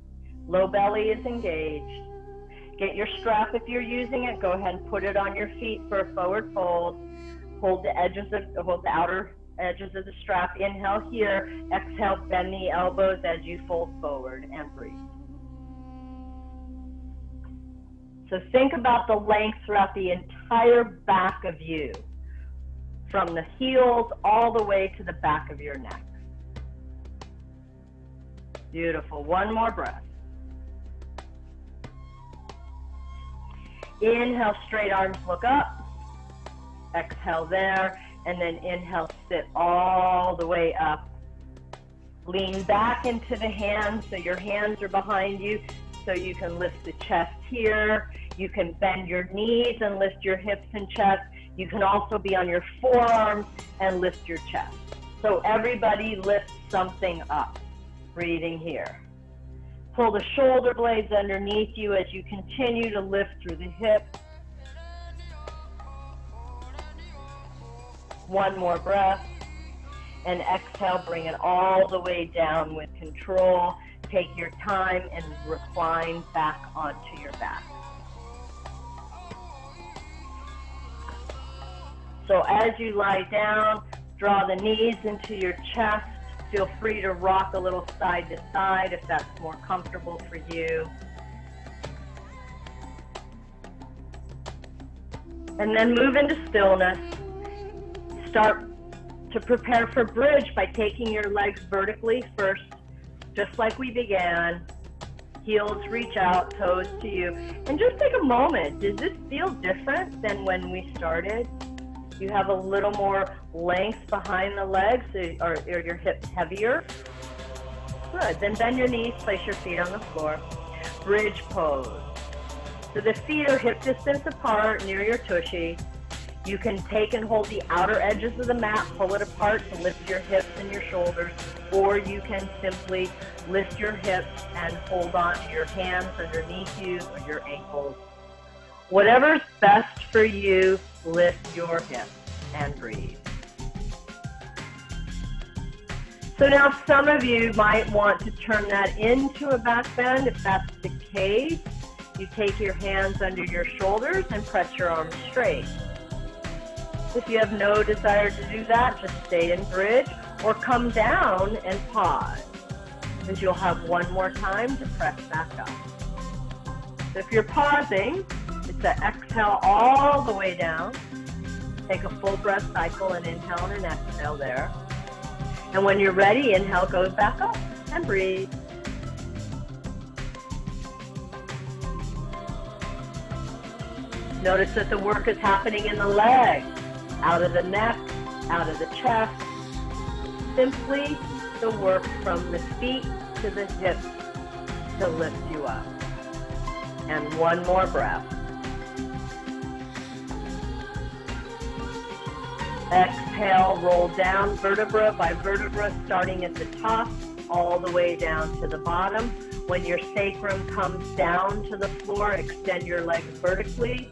Low belly is engaged. Get your strap if you're using it. Go ahead and put it on your feet for a forward fold. Hold the edges of, hold the outer edges of the strap. Inhale here. Exhale, bend the elbows as you fold forward and breathe. So think about the length throughout the entire back of you, from the heels all the way to the back of your neck. Beautiful. One more breath. Inhale, straight arms look up. Exhale there, and then inhale, sit all the way up. Lean back into the hands so your hands are behind you, so you can lift the chest here. You can bend your knees and lift your hips and chest. You can also be on your forearms and lift your chest. So everybody lift something up. Breathing here. Pull the shoulder blades underneath you as you continue to lift through the hips. One more breath. And exhale, bring it all the way down with control. Take your time and recline back onto your back. So as you lie down, draw the knees into your chest. Feel free to rock a little side to side if that's more comfortable for you. And then move into stillness. Start to prepare for bridge by taking your legs vertically first, just like we began. Heels reach out, toes to you. And just take a moment. Does this feel different than when we started? You have a little more length behind the legs, or your hips heavier? Good. Then bend your knees, place your feet on the floor. Bridge pose. So the feet are hip distance apart near your tushy. You can take and hold the outer edges of the mat, pull it apart to lift your hips and your shoulders, or you can simply lift your hips and hold on to your hands underneath you or your ankles. Whatever's best for you, lift your hips and breathe. So now some of you might want to turn that into a back bend. If that's the case, you take your hands under your shoulders and press your arms straight. If you have no desire to do that, just stay in bridge or come down and pause, because you'll have one more time to press back up. So if you're pausing, it's an exhale all the way down. Take a full breath cycle and inhale and exhale there. And when you're ready, inhale goes back up and breathe. Notice that the work is happening in the legs, out of the neck, out of the chest. Simply the work from the feet to the hips to lift you up. And one more breath. Exhale, roll down vertebra by vertebra, starting at the top, all the way down to the bottom. When your sacrum comes down to the floor, extend your legs vertically.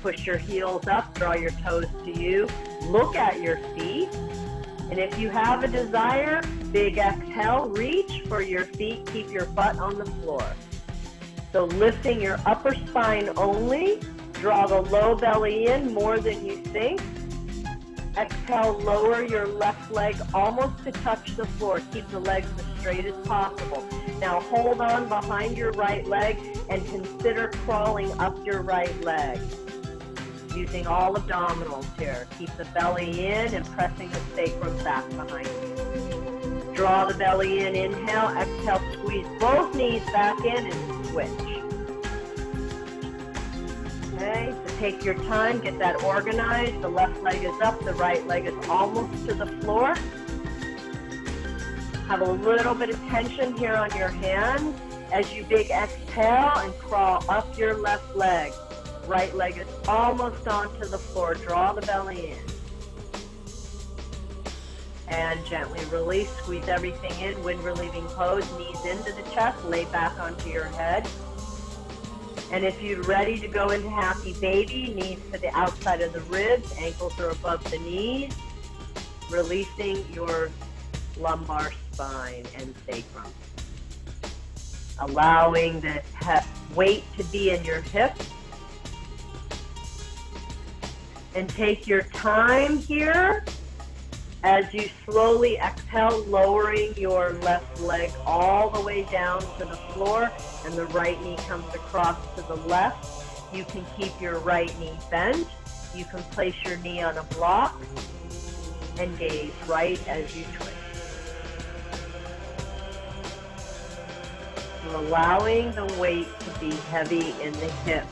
Push your heels up, draw your toes to you. Look at your feet. And if you have a desire, big exhale, reach for your feet, keep your butt on the floor. So lifting your upper spine only, draw the low belly in more than you think. Exhale, lower your left leg almost to touch the floor. Keep the legs as straight as possible. Now hold on behind your right leg and consider crawling up your right leg. Using all abdominals here. Keep the belly in and pressing the sacrum back behind you. Draw the belly in, inhale, exhale, squeeze both knees back in and switch. Okay, so take your time, get that organized. The left leg is up, the right leg is almost to the floor. Have a little bit of tension here on your hands as you big exhale and crawl up your left leg. Right leg is almost onto the floor. Draw the belly in. And gently release, squeeze everything in, wind relieving pose, knees into the chest, lay back onto your head. And if you're ready to go into happy baby, knees to the outside of the ribs, ankles are above the knees, releasing your lumbar spine and sacrum. Allowing the weight to be in your hips. And take your time here As you slowly exhale, lowering your left leg all the way down to the floor, and the right knee comes across to the left. You can keep your right knee bent. You can place your knee on a block and gaze right as you twist. So allowing the weight to be heavy in the hips.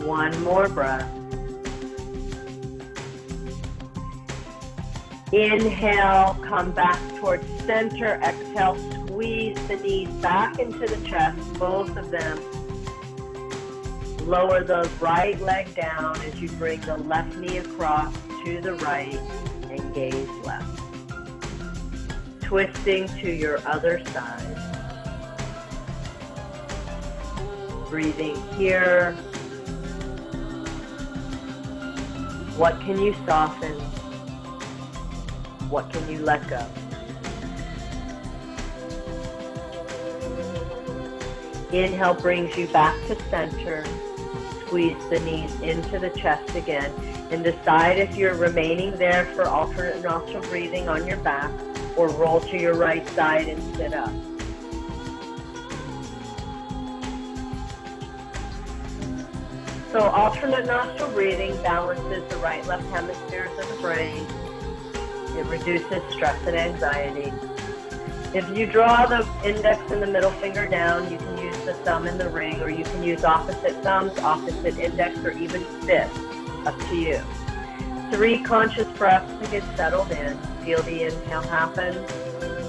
One more breath. Inhale, come back towards center. Exhale, squeeze the knees back into the chest, both of them. Lower the right leg down as you bring the left knee across to the right and gaze left. Twisting to your other side. Breathing here. What can you soften? What can you let go? Inhale brings you back to center. Squeeze the knees into the chest again. And decide if you're remaining there for alternate nostril breathing on your back, or roll to your right side and sit up. So alternate nostril breathing balances the right-left hemispheres of the brain. It reduces stress and anxiety. If you draw the index and the middle finger down, you can use the thumb in the ring, or you can use opposite thumbs, opposite index, or even fist. Up to you. 3 conscious breaths to get settled in. Feel the inhale happen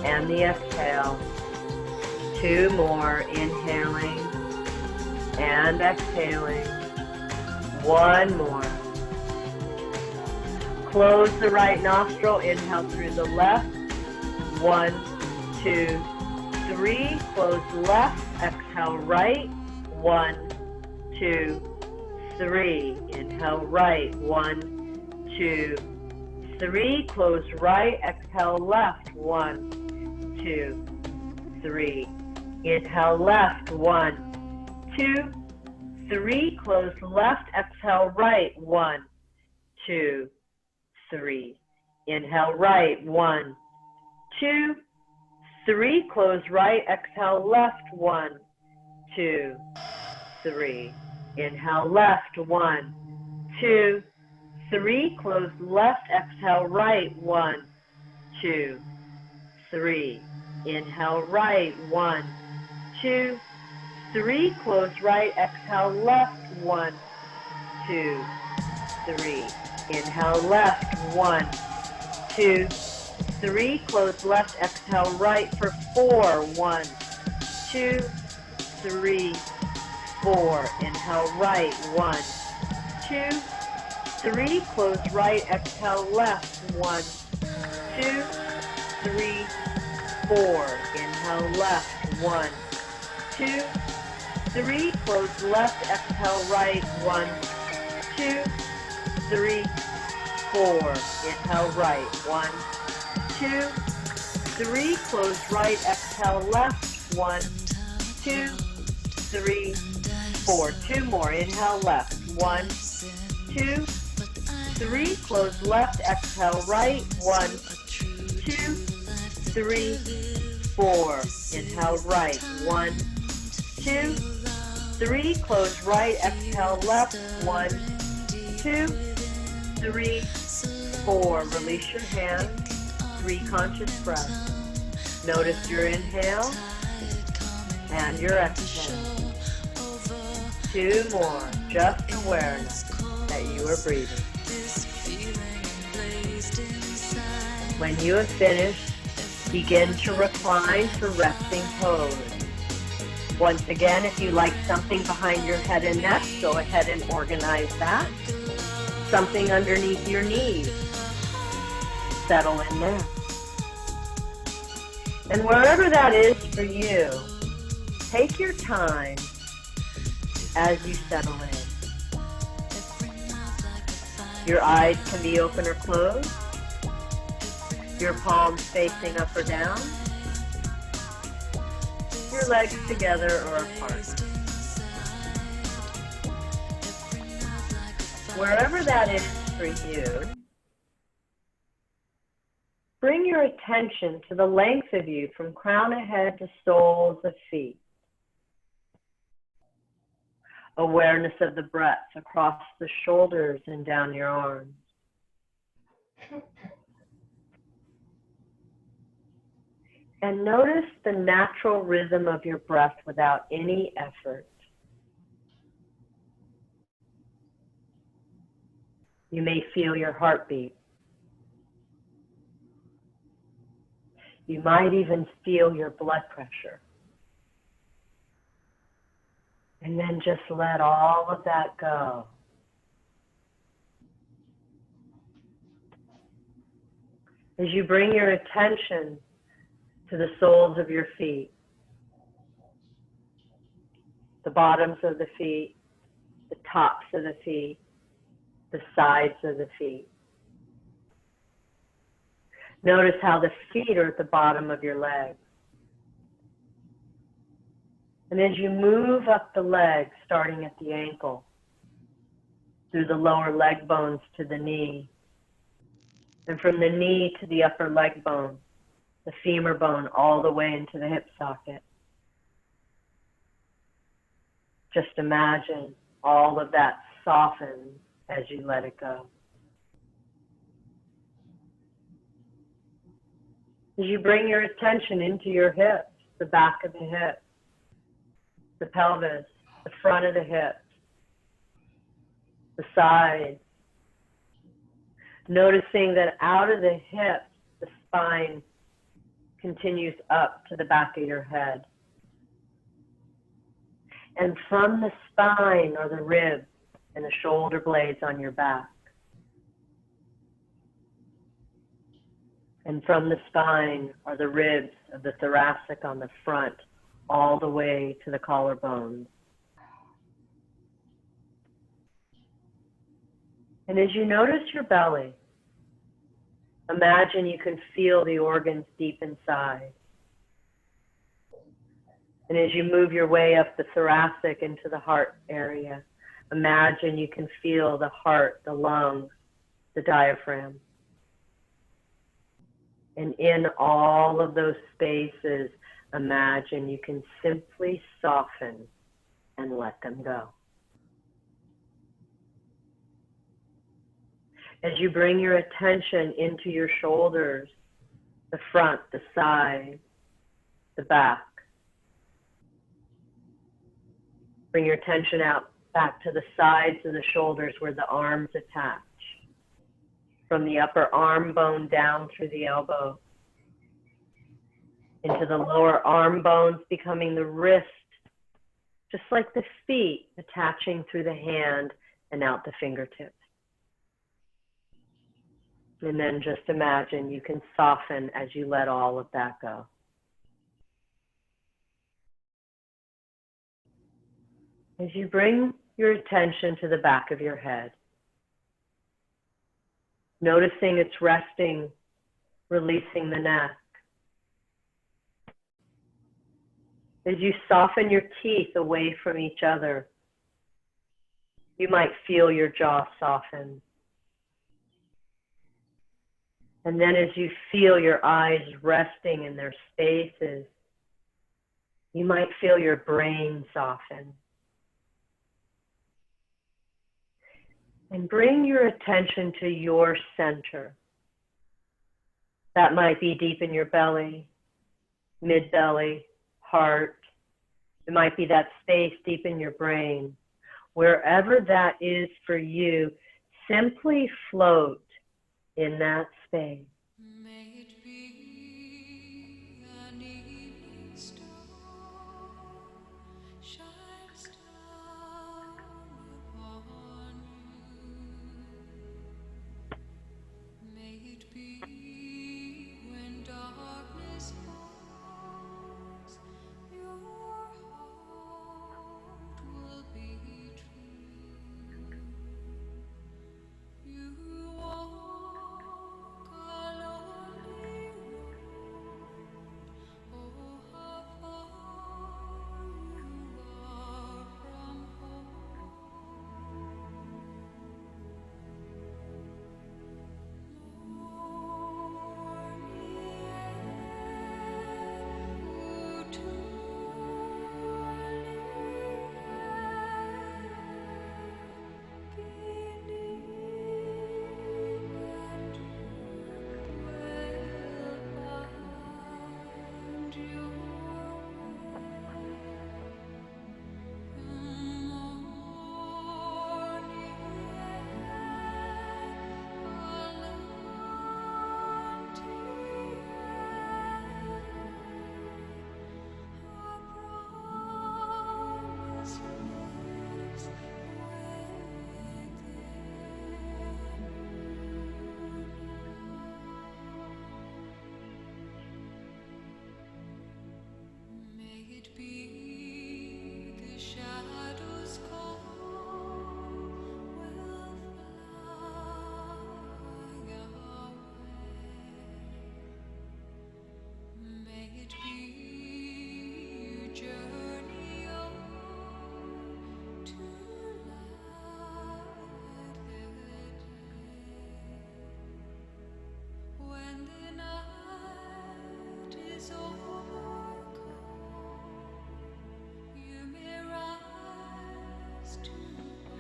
and the exhale. 2 more, inhaling and exhaling. 1 more. Close the right nostril, inhale through the left. 1, 2, 3. Close left, exhale right. 1, 2, 3. Inhale right. 1, 2, 3. Close right, exhale left. 1, 2, 3. Inhale left. 1, 2, 3. Close left, exhale right. 1, 2, 3. Inhale right. 1, 2, 3. Close right, exhale left. 1, 2, 3. Inhale left. 1, 2, 3. Close left, exhale right. 1, 2, 3. Inhale right. 1, 2, 3. Close right, exhale left. 1, 2, 3. Inhale left. 1, 2, 3. Close left, exhale right for 4. 1, 2, 3, 4. Inhale right. 1, 2, 3. Close right, exhale left. 1, 2, 3, 4. Inhale left. 1, 2, 3. Close left, exhale right. 1, 2, 3, 4. Inhale right. 1, 2, 3. Close right, exhale left. 1, 2, 3, 4. 2 more. Inhale left. 1, 2, 3. Close left, exhale right. 1, 2, 3, 4. Inhale right. 1, 2, 3. Close right, exhale left. 1, 2, 3, 4. Release your hands. 3 conscious breaths. Notice your inhale and your exhale. 2 more. Just awareness that you are breathing. When you have finished, begin to recline for resting pose. Once again, if you like something behind your head and neck, go ahead and organize that. Something underneath your knees. Settle in there. And wherever that is for you, take your time as you settle in. Your eyes can be open or closed. Your palms facing up or down. Your legs together or apart. Wherever that is for you, bring your attention to the length of you from crown of head to soles of feet. Awareness of the breath across the shoulders and down your arms. And notice the natural rhythm of your breath without any effort. You may feel your heartbeat. You might even feel your blood pressure. And then just let all of that go. As you bring your attention to the soles of your feet, the bottoms of the feet, the tops of the feet, the sides of the feet. Notice how the feet are at the bottom of your legs. And as you move up the legs, starting at the ankle, through the lower leg bones to the knee, and from the knee to the upper leg bone, the femur bone all the way into the hip socket. Just imagine all of that softens as you let it go. As you bring your attention into your hips, the back of the hips, the pelvis, the front of the hips, the sides, noticing that out of the hips, the spine continues up to the back of your head. And from the spine are the ribs and the shoulder blades on your back. And from the spine are the ribs of the thoracic on the front, all the way to the collarbones. And as you notice your belly, imagine you can feel the organs deep inside. And as you move your way up the thoracic into the heart area, imagine you can feel the heart, the lungs, the diaphragm. And in all of those spaces, imagine you can simply soften and let them go. As you bring your attention into your shoulders, the front, the side, the back, bring your attention out back to the sides of the shoulders where the arms attach. From the upper arm bone down through the elbow, into the lower arm bones becoming the wrist, just like the feet attaching through the hand and out the fingertips. And then just imagine you can soften as you let all of that go. As you bring your attention to the back of your head, noticing it's resting, releasing the neck. As you soften your teeth away from each other, you might feel your jaw soften. And then as you feel your eyes resting in their spaces, you might feel your brain soften. And bring your attention to your center. That might be deep in your belly, mid-belly, heart. It might be that space deep in your brain. Wherever that is for you, simply float in that space. May it be an evening star shines down upon you. May it be when darkness falls, your heart will be true. You walk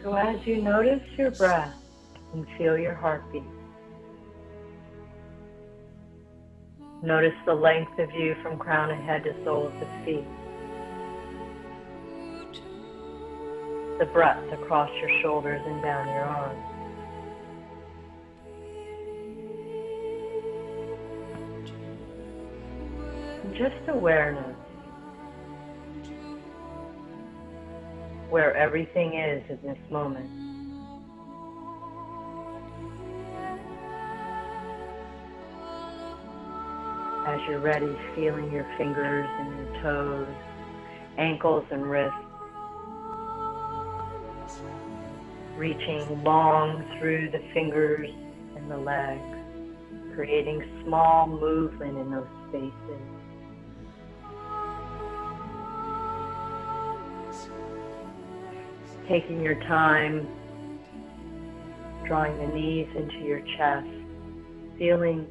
So as you notice your breath and feel your heartbeat, notice the length of you from crown of head to soles of feet. The breadth across your shoulders and down your arms. And just awareness where everything is in this moment. As you're ready, feeling your fingers and your toes, ankles and wrists, reaching long through the fingers and the legs, creating small movement in those spaces. Taking your time, drawing the knees into your chest, feeling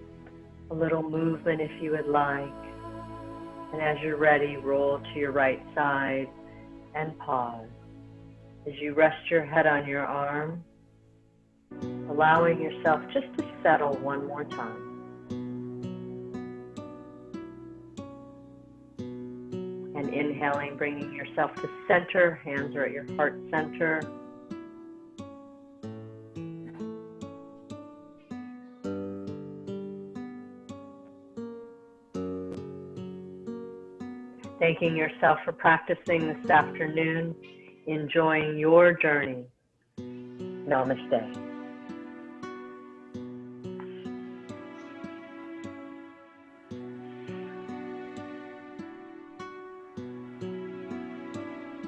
a little movement if you would like. And as you're ready, roll to your right side and pause. As you rest your head on your arm, allowing yourself just to settle one more time. And inhaling, bringing yourself to center, hands are at your heart center. Thanking yourself for practicing this afternoon, enjoying your journey. Namaste.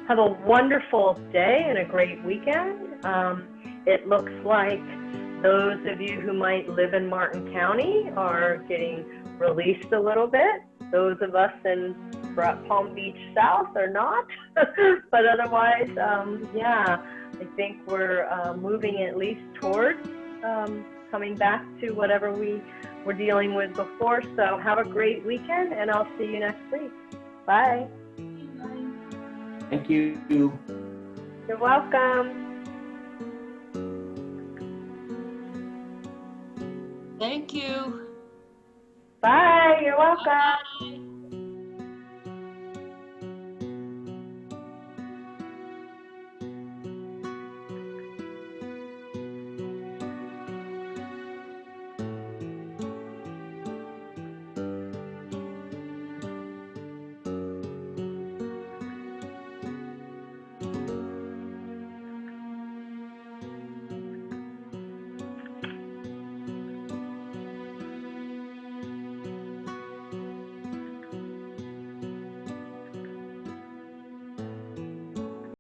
Have a wonderful day and a great weekend. It looks like those of you who might live in Martin County are getting released a little bit. Those of us in Palm Beach South are not, but otherwise, yeah, I think we're moving at least towards coming back to whatever we were dealing with before. So have a great weekend, and I'll see you next week. Bye. Thank you. You're welcome. Thank you. Bye. You're welcome. Bye.